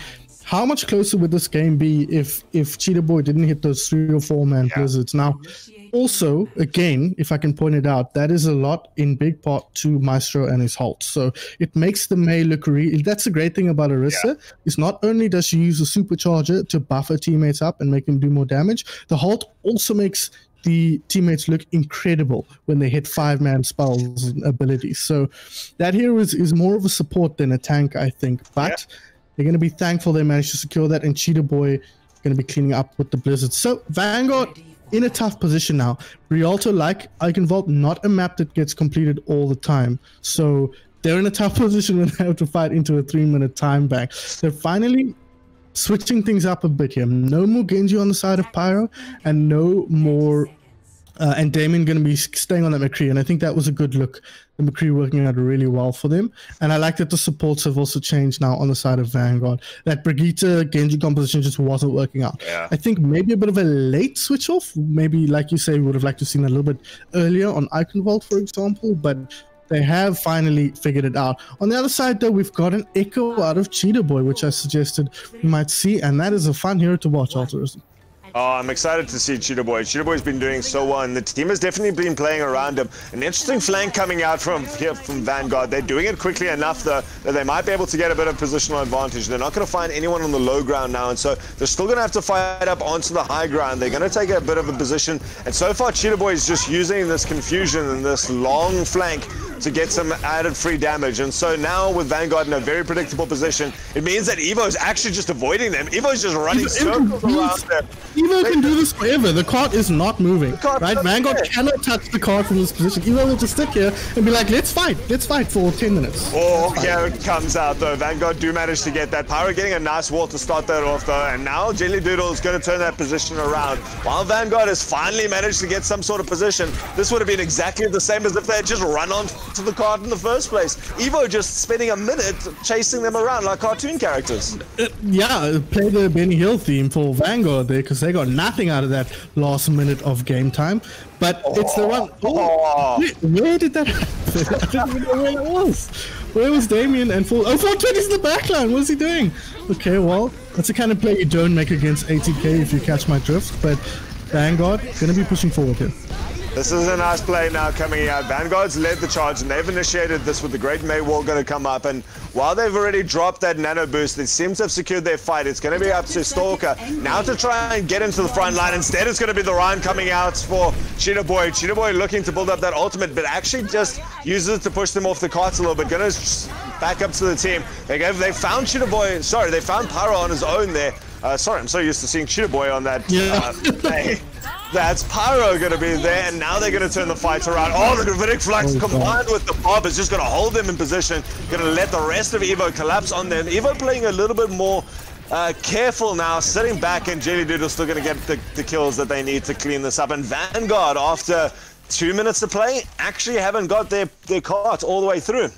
how much closer would this game be if Cheetah Boy didn't hit those 3 or 4 man Blizzards? Now, also, again, if I can point it out, that is a lot in big part to Maestro and his halt. So it makes the Mei look that's the great thing about Orisa, is not only does she use a supercharger to buff her teammates up and make them do more damage, the halt also makes the teammates look incredible when they hit 5-man spells and abilities. So that here is more of a support than a tank, I think. But they're going to be thankful they managed to secure that, and Cheetah Boy going to be cleaning up with the Blizzard. So Vanguard in a tough position now. Rialto, like Eichenwald, not a map that gets completed all the time. So they're in a tough position when they have to fight into a 3-minute time bank. They're finally switching things up a bit here. No more Genji on the side of Pyro, and no more and Damien going to be staying on that McCree, and I think that was a good look. The McCree working out really well for them, and I like that the supports have also changed now on the side of Vanguard. That Brigitte Genji composition just wasn't working out. I think maybe a bit of a late switch off. Maybe, like you say, we would have liked to have seen a little bit earlier on Eichenwald, for example, but they have finally figured it out. On the other side, though, we've got an echo out of Cheetah Boy, which I suggested we might see, and that is a fun hero to watch, Altruism. Oh, I'm excited to see Cheetah Boy. Cheetah Boy's been doing so well, and the team has definitely been playing around him. An interesting flank coming out from here from Vanguard. They're doing it quickly enough, though, that they might be able to get a bit of positional advantage. They're not going to find anyone on the low ground now, and so they're still going to have to fight up onto the high ground. They're going to take a bit of a position, and so far Cheetah Boy is just using this confusion and this long flank to get some added free damage. And so now with Vanguard in a very predictable position, it means that Evo's actually just avoiding them. Evo's just running circles around them. Evo can do this forever. The cart is not moving, right? Vanguard cannot touch the cart from this position. Evo will just sit here and be like, let's fight for 10 minutes. Oh, here it comes out, though. Vanguard do manage to get that. Pyro getting a nice wall to start that off, though, and now Jelly Doodle is going to turn that position around. While Vanguard has finally managed to get some sort of position, this would have been exactly the same as if they had just run on to the cart in the first place. Evo just spending a minute chasing them around like cartoon characters. Yeah, play the Benny Hill theme for Vanguard there, because they got nothing out of that last minute of game time. But it's the one. Where did that happen? I didn't even know where it was. Where was Damien and 420's in the backline? What's he doing? Okay, well, that's the kind of play you don't make against ATK, if you catch my drift. But Vanguard gonna be pushing forward here. This is a nice play now coming out. Vanguard's led the charge, and they've initiated this with the Great May Wall going to come up. And while they've already dropped that nano boost, they seem to have secured their fight. It's going to be up to Stalker now to try and get into the front line. Instead, it's going to be the Ryan coming out for Cheetah Boy. Cheetah Boy looking to build up that ultimate, but actually just uses it to push them off the carts a little bit. Going to back up to the team. They found Cheetah Boy. Sorry, they found Pyro on his own there. Sorry, I'm so used to seeing Cheetah Boy on that play. That's Pyro going to be there, and now they're going to turn the fight around. Oh, the Gravitic Flux combined with the Bob is just going to hold them in position, going to let the rest of Evo collapse on them. Evo playing a little bit more careful now, sitting back, and Jelly Doodle's still going to get the kills that they need to clean this up. And Vanguard, after 2 minutes to play, actually haven't got their cart all the way through.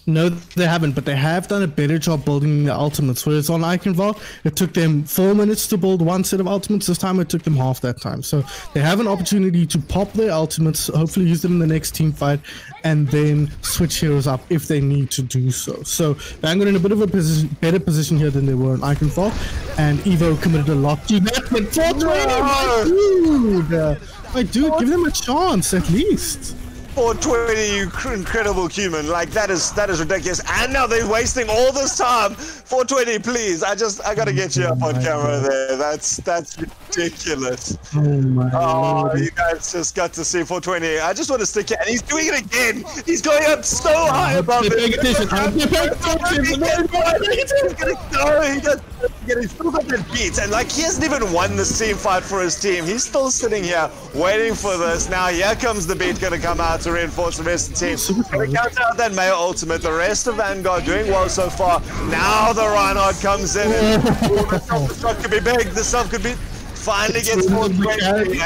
No, they haven't, but they have done a better job building the ultimates. Whereas on Iconval, it took them 4 minutes to build one set of ultimates. This time, it took them half that time. So they have an opportunity to pop their ultimates, hopefully use them in the next team fight, and then switch heroes up if they need to do so. So Vanguard in a bit of a better position here than they were on Iconval, and Evo committed a lot to that. But 420, my dude, give them a chance at least. 420, you incredible human. Like, that is ridiculous. And now they're wasting all this time. 420, please. I gotta get you up on camera there. That's ridiculous. Oh my God. You guys just got to see 420. I just want to stick it, and he's doing it again. He's going up so high above it. He's still got that beat, and like, he hasn't even won this team fight for his team. He's still sitting here waiting for this. Now here comes the beat gonna come out to reinforce the rest of the team. Gonna count out that male ultimate. The rest of Vanguard doing well so far. Now the Reinhardt comes in, and the stuff could be big. The stuff could be finally gets 420.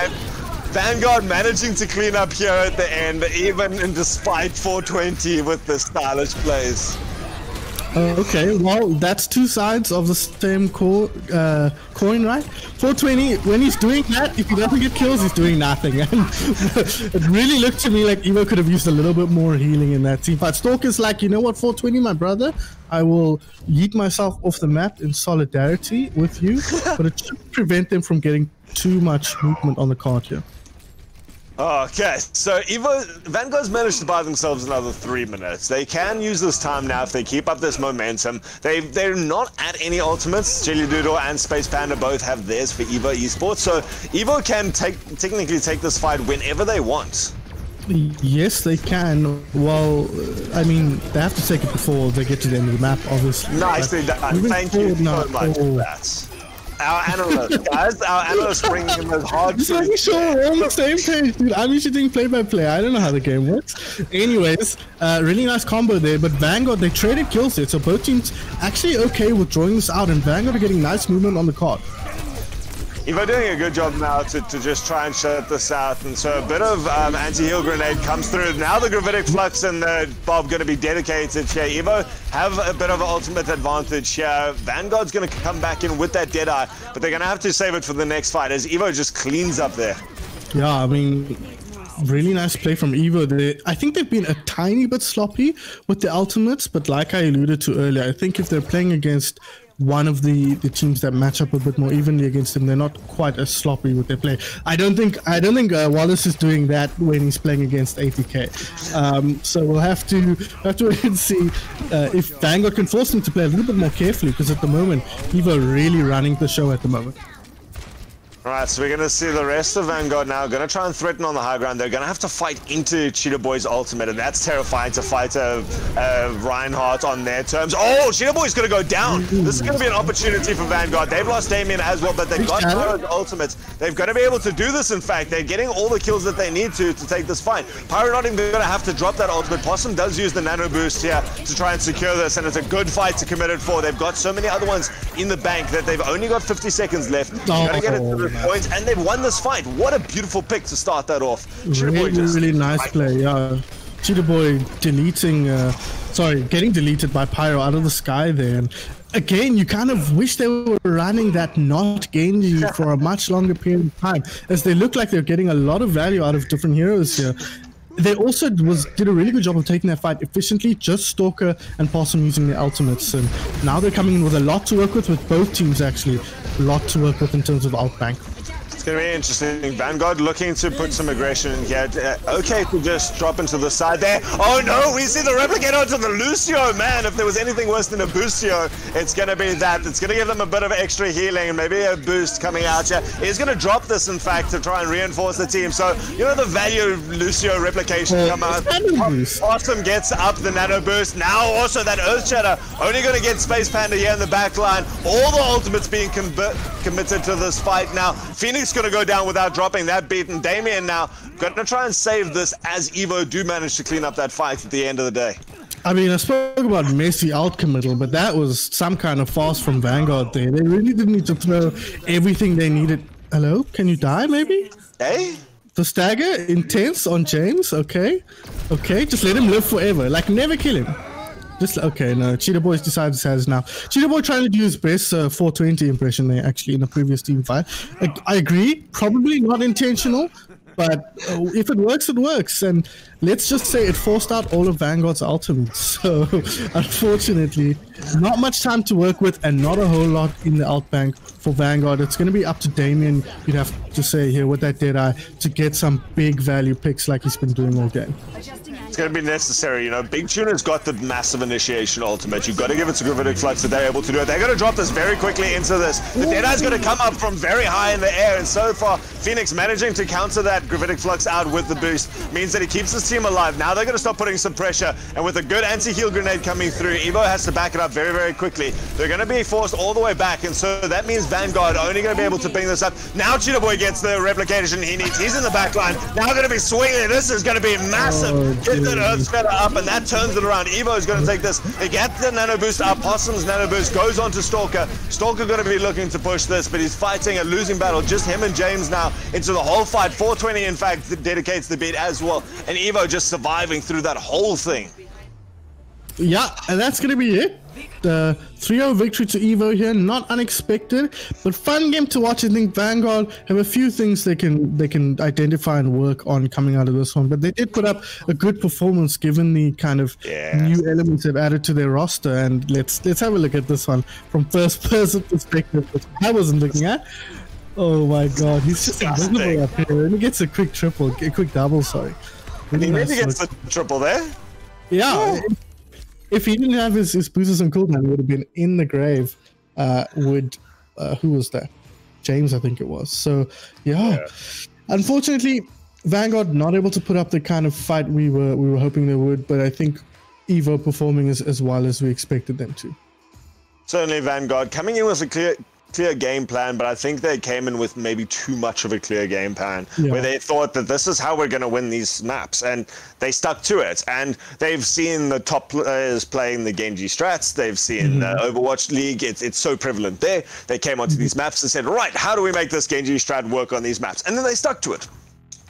Vanguard managing to clean up here at the end, even despite 420 with the stylish plays. Okay, well, that's two sides of the same coin, right? 420, when he's doing that, if he doesn't get kills, he's doing nothing. And it really looked to me like Evo could have used a little bit more healing in that team. But Stalker's like, you know what, 420, my brother? I will yeet myself off the map in solidarity with you, but it should prevent them from getting too much movement on the card here. Okay, so Vanguard's managed to buy themselves another 3 minutes. They can use this time now if they keep up this momentum. They're not at any ultimates. Jelly Doodle and Space Panda both have theirs for Evo Esports, so Evo can technically take this fight whenever they want. Yes, they can. Well, I mean, they have to take it before they get to the end of the map, obviously. Nicely done. Thank you so much for that. Our analyst, guys. Our analyst bringing in those hard. Just making sure we're on the same page, dude. I'm usually doing play-by-play. I don't know how the game works. Anyways, really nice combo there. But Vanguard, they traded kills there, so both teams actually okay with drawing this out, and Vanguard are getting nice movement on the card. Evo doing a good job now to just try and shut this out, and so a bit of anti-heal grenade comes through. Now the Gravitic Flux and the Bob going to be dedicated here. Evo have a bit of an ultimate advantage here. Vanguard's going to come back in with that Deadeye, but they're going to have to save it for the next fight as Evo just cleans up there. Yeah, I mean, really nice play from Evo. I think they've been a tiny bit sloppy with the ultimates, but like I alluded to earlier, I think if they're playing against one of the teams that match up a bit more evenly against them, they're not quite as sloppy with their play. I don't think Wallace is doing that when he's playing against ATK. So we'll have to wait and see if Vanguard can force them to play a little bit more carefully, because at the moment Evo really running the show at the moment. Alright, so we're going to see the rest of Vanguard now. Going to try and threaten on the high ground. They're going to have to fight into Cheetah Boy's ultimate, and that's terrifying to fight Reinhardt on their terms. Oh, Cheetah Boy's going to go down. This is going to be an opportunity for Vanguard. They've lost Damien as well, but they've got Pyro's ultimates. They've got to be able to do this, in fact. They're getting all the kills that they need to take this fight. Pyro not even going to have to drop that ultimate. Possum does use the nano boost here to try and secure this, and it's a good fight to commit it for. They've got so many other ones in the bank that they've only got 50 seconds left. They've got to get it to the points, and they've won this fight. What a beautiful pick to start that off. Really nice play. Yeah, Cheetah Boy getting deleted by Pyro out of the sky there. And again, you kind of wish they were running that not Genji for a much longer period of time, as they look like they're getting a lot of value out of different heroes here. They also did a really good job of taking that fight efficiently, just Stalker and Possum using their ultimates, and now they're coming in with a lot to work with both teams actually. A lot to work with in terms of outbank. It's going to be interesting. Vanguard looking to put some aggression in here. Okay to just drop into the side there. Oh no, we see the replicator onto the Lucio. Man, if there was anything worse than a Boostio, it's going to be that. It's going to give them a bit of extra healing and maybe a boost coming out here. He's going to drop this, in fact, to try and reinforce the team. So, you know, the value of Lucio replication come out. Possum gets up the nano boost. Now also that Earth Shatter only going to get Space Panda here in the back line. All the ultimates being committed to this fight now. Phoenix going to go down without dropping that beat, and Damien now going to try and save this as Evo do manage to clean up that fight at the end of the day. I mean, I spoke about messy out committal, but that was some kind of fast from Vanguard there. They really didn't need to throw everything they needed. Hello? Can you die, maybe? Hey? The stagger, intense on James, okay. Okay, just let him live forever. Like, never kill him. Just okay, no. Cheetah Boy's decided to say this now. Cheetah Boy trying to do his best 420 impression there, actually, in a previous team fight. I agree, probably not intentional, but if it works, it works. And let's just say it forced out all of Vanguard's ultimates. So, unfortunately, not much time to work with and not a whole lot in the ult bank for Vanguard. It's going to be up to Damien, you'd have to say here, with that Deadeye, to get some big value picks like he's been doing all game. It's going to be necessary, you know. Big Tuna's got the massive initiation ultimate. You've got to give it to Gravitic Flux that they're able to do it. They're going to drop this very quickly into this. The Deadeye's going to come up from very high in the air, and so far, Phoenix managing to counter that Gravitic Flux out with the boost means that he keeps his team alive. Now they're going to start putting some pressure, and with a good anti-heal grenade coming through, Evo has to back it up very, very quickly. They're going to be forced all the way back, and so that means Vanguard only going to be able to bring this up. Now Cheetah Boy gets the replication he needs. He's in the back line. Now going to be swinging. This is going to be massive. Get that Earth Spreader up, and that turns it around. Evo is going to take this. They get the nano boost up. Possum's nano boost goes on to Stalker. Stalker going to be looking to push this, but he's fighting a losing battle. Just him and James now into the whole fight. 420, in fact, dedicates the beat as well. And Evo just surviving through that whole thing. Yeah, and that's going to be it. The 3-0 victory to Evo here, not unexpected, but fun game to watch. I think Vanguard have a few things they can identify and work on coming out of this one, but they did put up a good performance given the kind of new elements they've added to their roster. And let's have a look at this one from first person perspective, which I wasn't looking at. Oh my god, he's just invisible up here, and he gets a quick triple, a quick double, sorry. Really nice, maybe gets the triple there. Yeah. If he didn't have his boosters on cooldown, he would have been in the grave with, who was that? James, I think it was. So, yeah. Unfortunately, Vanguard not able to put up the kind of fight we were hoping they would, but I think Evo performing as well as we expected them to. Certainly Vanguard coming in with a clear game plan, but I think they came in with maybe too much of a clear game plan, where they thought that this is how we're going to win these maps, and they stuck to it. And they've seen the top players playing the Genji strats, they've seen the Overwatch League, it's so prevalent there. They came onto these maps and said, right, how do we make this Genji strat work on these maps? And then they stuck to it.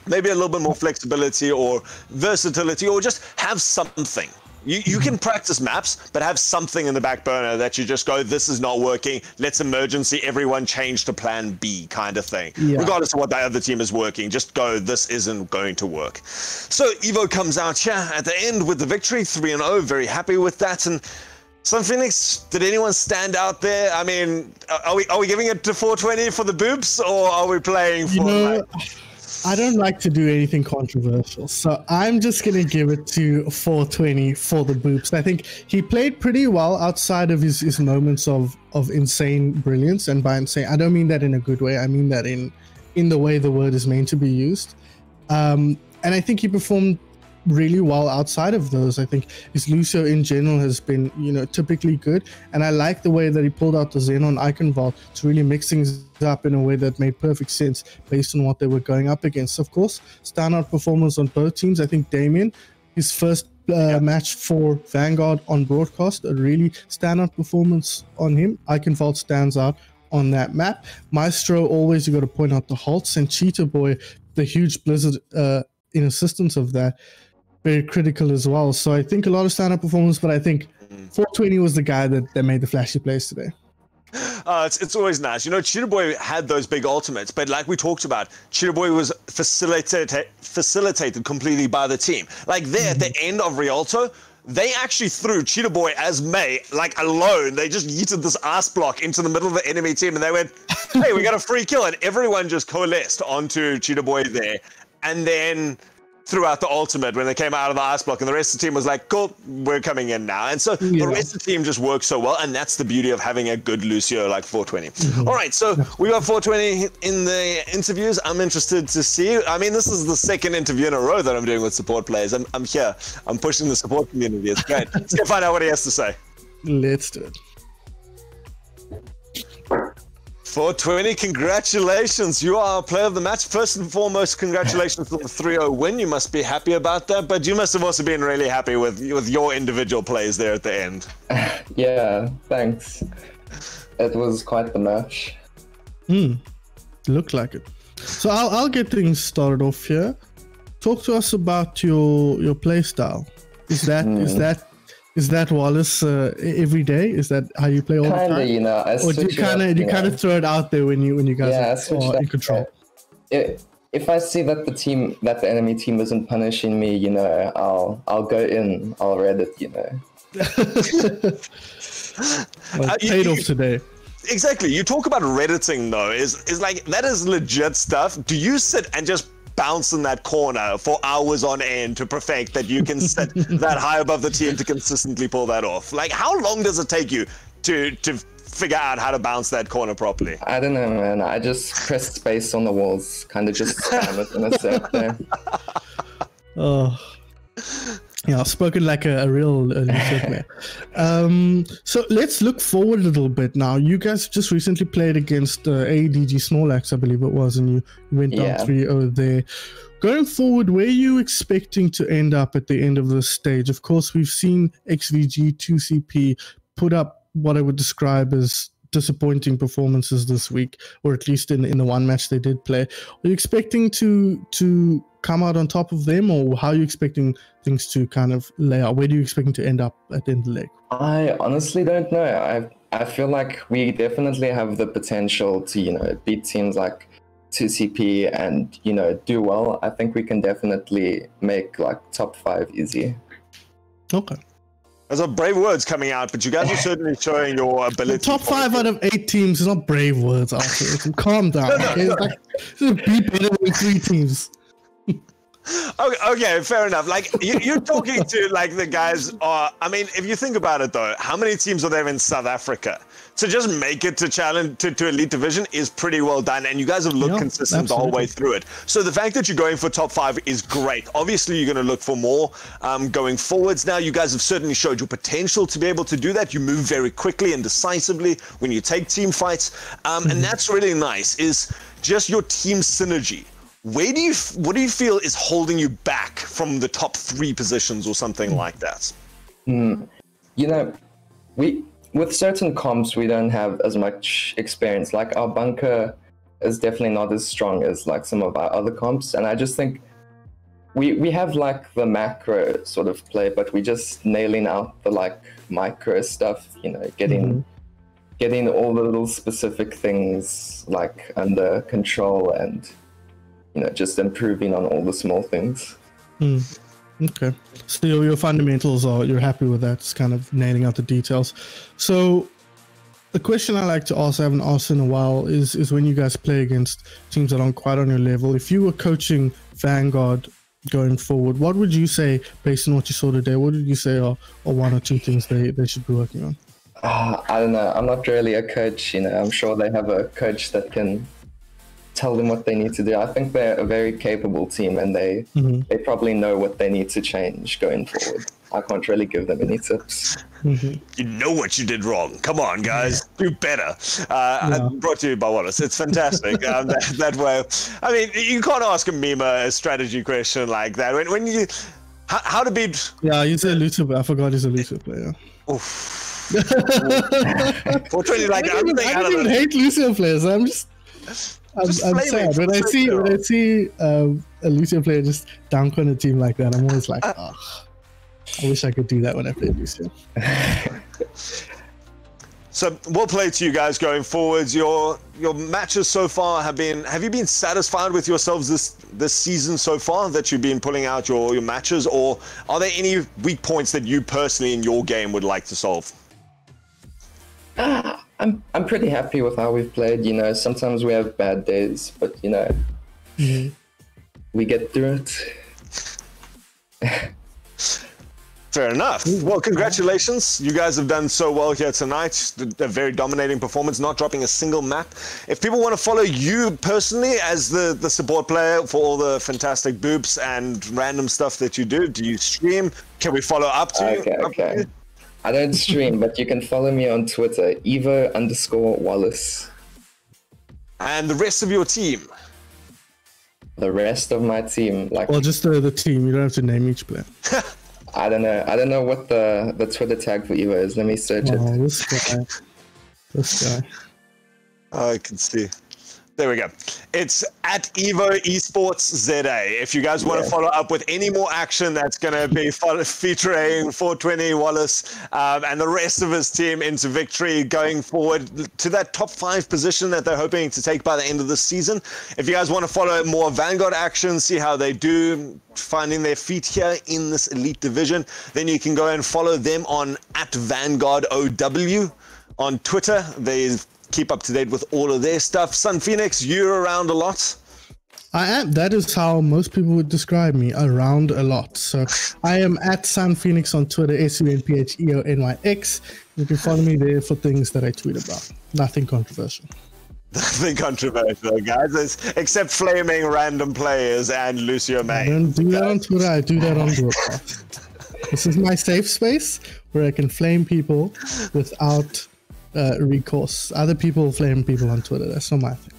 Maybe a little bit more flexibility or versatility, or just have something. You can practice maps, but have something in the back burner that you just go, this is not working, let's emergency everyone change to plan B kind of thing. Regardless of what the other team is working, just go, this isn't going to work. So Evo comes out here at the end with the victory, 3-0, very happy with that. And Sun Phoenix, did anyone stand out there? I mean, are we giving it to 420 for the boobs, or are we playing for... I don't like to do anything controversial, so I'm just going to give it to 420 for the boops. I think he played pretty well outside of his moments of insane brilliance, and by insane, I don't mean that in a good way. I mean that in the way the word is meant to be used. And I think he performed really well outside of those. I think his Lucio in general has been, typically good, and I like the way that he pulled out the Xenon Icon Vault to really mix things up in a way that made perfect sense based on what they were going up against. Of course, standout performance on both teams. I think Damien, his first match for Vanguard on broadcast, a really standout performance on him. Icon Vault stands out on that map. Maestro, always you got to point out the halts, and Cheetah Boy, the huge Blizzard in assistance of that, very critical as well. So I think a lot of stand-up performance, but I think 420 was the guy that made the flashy plays today. It's always nice. Cheetah Boy had those big ultimates, but like we talked about, Cheetah Boy was facilitated completely by the team. Like there at the end of Rialto, they actually threw Cheetah Boy as May, like alone. They just yeeted this ass block into the middle of the enemy team, and they went, hey, we got a free kill, and everyone just coalesced onto Cheetah Boy there. And then throughout the ultimate, when they came out of the ice block, and the rest of the team was like, cool, we're coming in now. And so the rest of the team just works so well, and that's the beauty of having a good Lucio like 420. All right, so we got 420 in the interviews. I'm interested to see. I mean, this is the second interview in a row that I'm doing with support players. I'm here. I'm pushing the support community. It's great. Let's go find out what he has to say. Let's do it. 420, congratulations. You are player of the match. First and foremost, congratulations on the 3-0 win. You must be happy about that, but you must have also been really happy with your individual plays there at the end. Yeah, thanks. It was quite the match. Looked like it. So I'll get things started off here. Talk to us about your play style. Is Is that Wallace every day? Is that how you play all the Kinda, time? you know. Or do you kind of throw it out there when you guys are in control? If I see that the enemy team isn't punishing me, you know, I'll go in, I'll read it, you know. Well, paid off today. Exactly. You talk about redditing though, is like that is legit stuff. Do you sit and just bounce in that corner for hours on end to perfect that you can sit that high above the team to consistently pull that off? Like, how long does it take you to figure out how to bounce that corner properly? I don't know, man. I just press space on the walls, kind of just spam it in a sec there. Oh. Yeah, I've spoken like a real man. So let's look forward a little bit now. You guys just recently played against ADG Snorlax, I believe it was, and you went down 3-0 there. Going forward, where are you expecting to end up at the end of this stage? Of course, we've seen XVG 2CP put up what I would describe as disappointing performances this week, or at least in the one match they did play. Are you expecting to come out on top of them, or how are you expecting things to kind of lay out? Where do you expect to end up at the end of the leg? I honestly don't know. I feel like we definitely have the potential to, you know, beat teams like 2CP and, you know, do well. I think we can definitely make like top 5 easy. Okay. There's a brave words coming out, but you guys are certainly showing your ability. The top 5 out of 8 teams is not brave words, Arthur. Calm down. Okay? It's like, be better than 3 teams. Okay, fair enough. Like you're talking to like the guys. I mean, if you think about it though, how many teams are there in South Africa? To just make it to challenge to Elite Division is pretty well done, and you guys have looked consistent the whole way through it. So the fact that you're going for top 5 is great. Obviously, you're going to look for more going forwards. Now, you guys have certainly showed your potential to be able to do that. You move very quickly and decisively when you take team fights, and that's really nice. Is just your team synergy. What do you feel is holding you back from the top 3 positions or something like that? You know, with certain comps, we don't have as much experience. Like our bunker is definitely not as strong as like some of our other comps. And I just think we have like the macro sort of play, but we just nailing out the like micro stuff, you know, getting all the little specific things like under control and, you know, just improving on all the small things. Okay, so your fundamentals are, you're happy with that, it's kind of nailing out the details. So the question I like to ask, I haven't asked in a while, is when you guys play against teams that aren't quite on your level, if you were coaching Vanguard going forward, what would you say, based on what you saw today, what did you say are 1 or 2 things they should be working on? I don't know, I'm not really a coach, you know, I'm sure they have a coach that can tell them what they need to do. I think they're a very capable team, and they probably know what they need to change going forward. I can't really give them any tips. You know what you did wrong. Come on, guys, do better. Brought to you by Wallace. It's fantastic. that way, I mean, you can't ask a meme a strategy question like that. When you, how to beat? Yeah, he's a Lucio. I forgot he's a Lucio player. Oof. 420, like I don't even hate Lucio players. I'm sad when I see a Lucio player just dunk on a team like that. I'm always like, oh, I wish I could do that when I play Lucio. So we'll play to you guys going forwards. Your matches so far have you been satisfied with yourselves this season so far, that you've been pulling out your matches, or are there any weak points that you personally in your game would like to solve? I'm pretty happy with how we've played. You know, sometimes we have bad days, but you know, we get through it. Fair enough. Well, congratulations. You guys have done so well here tonight. A very dominating performance, not dropping a single map. If people want to follow you personally as the support player for all the fantastic boops and random stuff that you do you stream? Can we follow up to you? Okay. I don't stream, but you can follow me on Twitter, Evo_Wallace. And the rest of your team? The rest of my team, like, well, just the team. You don't have to name each player. I don't know what the Twitter tag for Evo is. Let me search it. This guy. I can see. There we go. It's at Evo Esports ZA. If you guys want to follow up with any more action, that's going to be featuring 420 Wallace and the rest of his team into victory, going forward to that top 5 position that they're hoping to take by the end of the season. If you guys want to follow more Vanguard action, see how they do, finding their feet here in this elite division, then you can go and follow them on at Vanguard OW on Twitter. They keep up to date with all of their stuff. Sun Phoenix, you're around a lot. I am. That is how most people would describe me, around a lot. So I am at Sun Phoenix on Twitter, SUNPHEONYX. You can follow me there for things that I tweet about. Nothing controversial. Nothing controversial, guys, except flaming random players and Lucio May. I don't do that on Twitter. I do that on broadcast. This is my safe space where I can flame people without recourse. Other people flame people on Twitter. That's not my thing.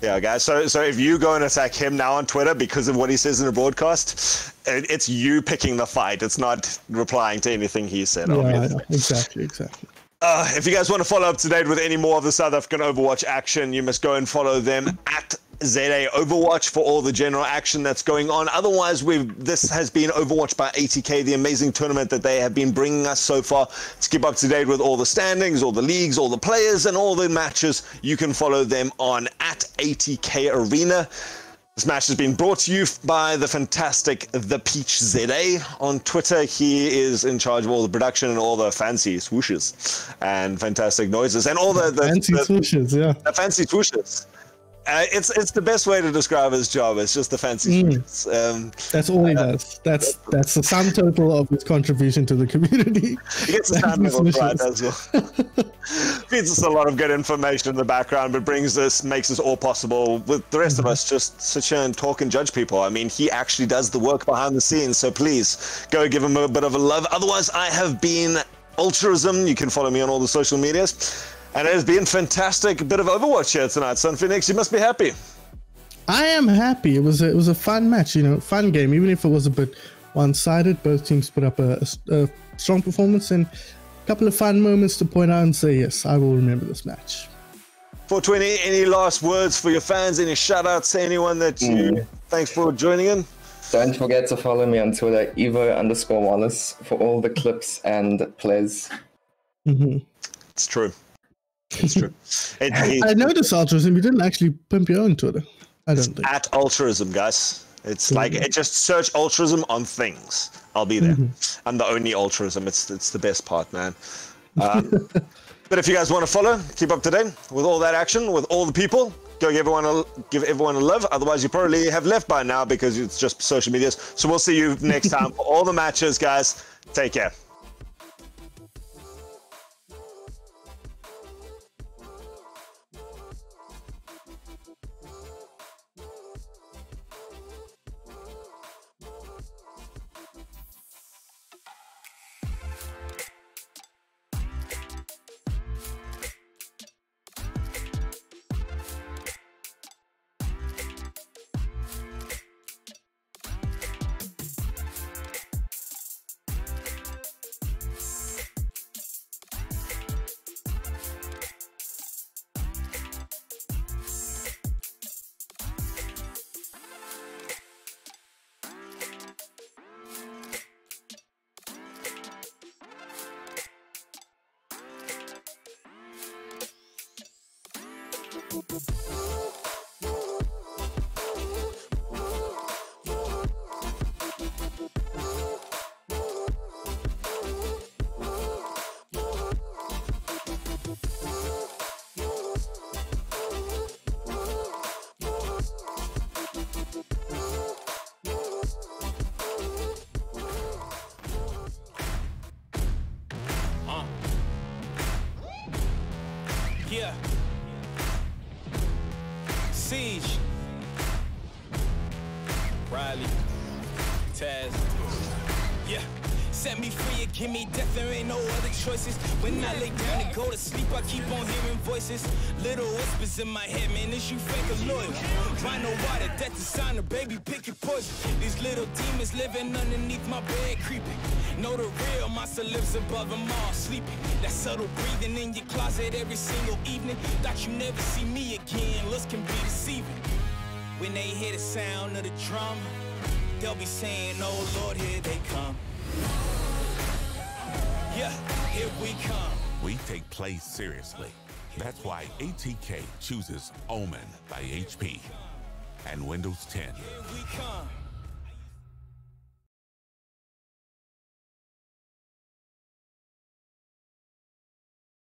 Yeah, guys. So if you go and attack him now on Twitter because of what he says in a broadcast, it's you picking the fight. It's not replying to anything he said. Yeah, exactly. If you guys want to follow up to date with any more of the South African Overwatch action, you must go and follow them at ZA Overwatch for all the general action that's going on. Otherwise, this has been Overwatch by ATK, the amazing tournament that they have been bringing us so far. To keep up to date with all the standings, all the leagues, all the players, and all the matches, you can follow them on at ATK Arena. This match has been brought to you by the fantastic The Peach ZA on Twitter. He is in charge of all the production and all the fancy swooshes and fantastic noises and all the fancy swooshes, yeah. The fancy swooshes. It's the best way to describe his job. It's just the fancy swooshes. That's all he does. That's the sum total of his contribution to the community. He gets the sound levels right as well. Feeds us a lot of good information in the background, but makes this all possible. With the rest of us, just sit here and talk and judge people. I mean, he actually does the work behind the scenes. So please go give him a bit of a love. Otherwise, I have been Ultraism. You can follow me on all the social medias. And it has been fantastic. A bit of Overwatch here tonight. Sun Phoenix, you must be happy. I am happy. It was a fun match, fun game. Even if it was a bit one-sided, both teams put up a strong performance and a couple of fun moments to point out and say, yes, I will remember this match. 420, any last words for your fans? Any shout-outs to anyone that you... Thanks for joining in. Don't forget to follow me on Twitter, Evo_Wallace, for all the clips and plays. It's true. It's true. I noticed Ultraism. You didn't actually pimp your own Twitter. I don't think. At Ultraism, guys. It's like just search Ultraism on things. I'll be there. I'm the only Ultraism. It's the best part, man. But if you guys want to follow, keep up to date with all that action, with all the people, go give everyone a love. Otherwise, you probably have left by now because it's just social medias. So we'll see you next time for all the matches, guys. Take care. Yeah. Siege. Riley. Taz. Yeah. Set me free and give me death, there ain't no other choices. When I lay down and go to sleep, I keep on hearing voices. Little whispers in my head, man, is you fake or loyal? Find no water, death designer, baby, pick your poison. These little demons living underneath my bed, creeping. Know the real monster lives above them all, sleeping. That subtle breathing in your closet every single evening. Thought you never see me again, looks can be deceiving. When they hear the sound of the drum, they'll be saying, oh Lord, here they come. Yeah, here we come. We take play seriously. That's why ATK chooses Omen by HP and Windows 10. Here we come.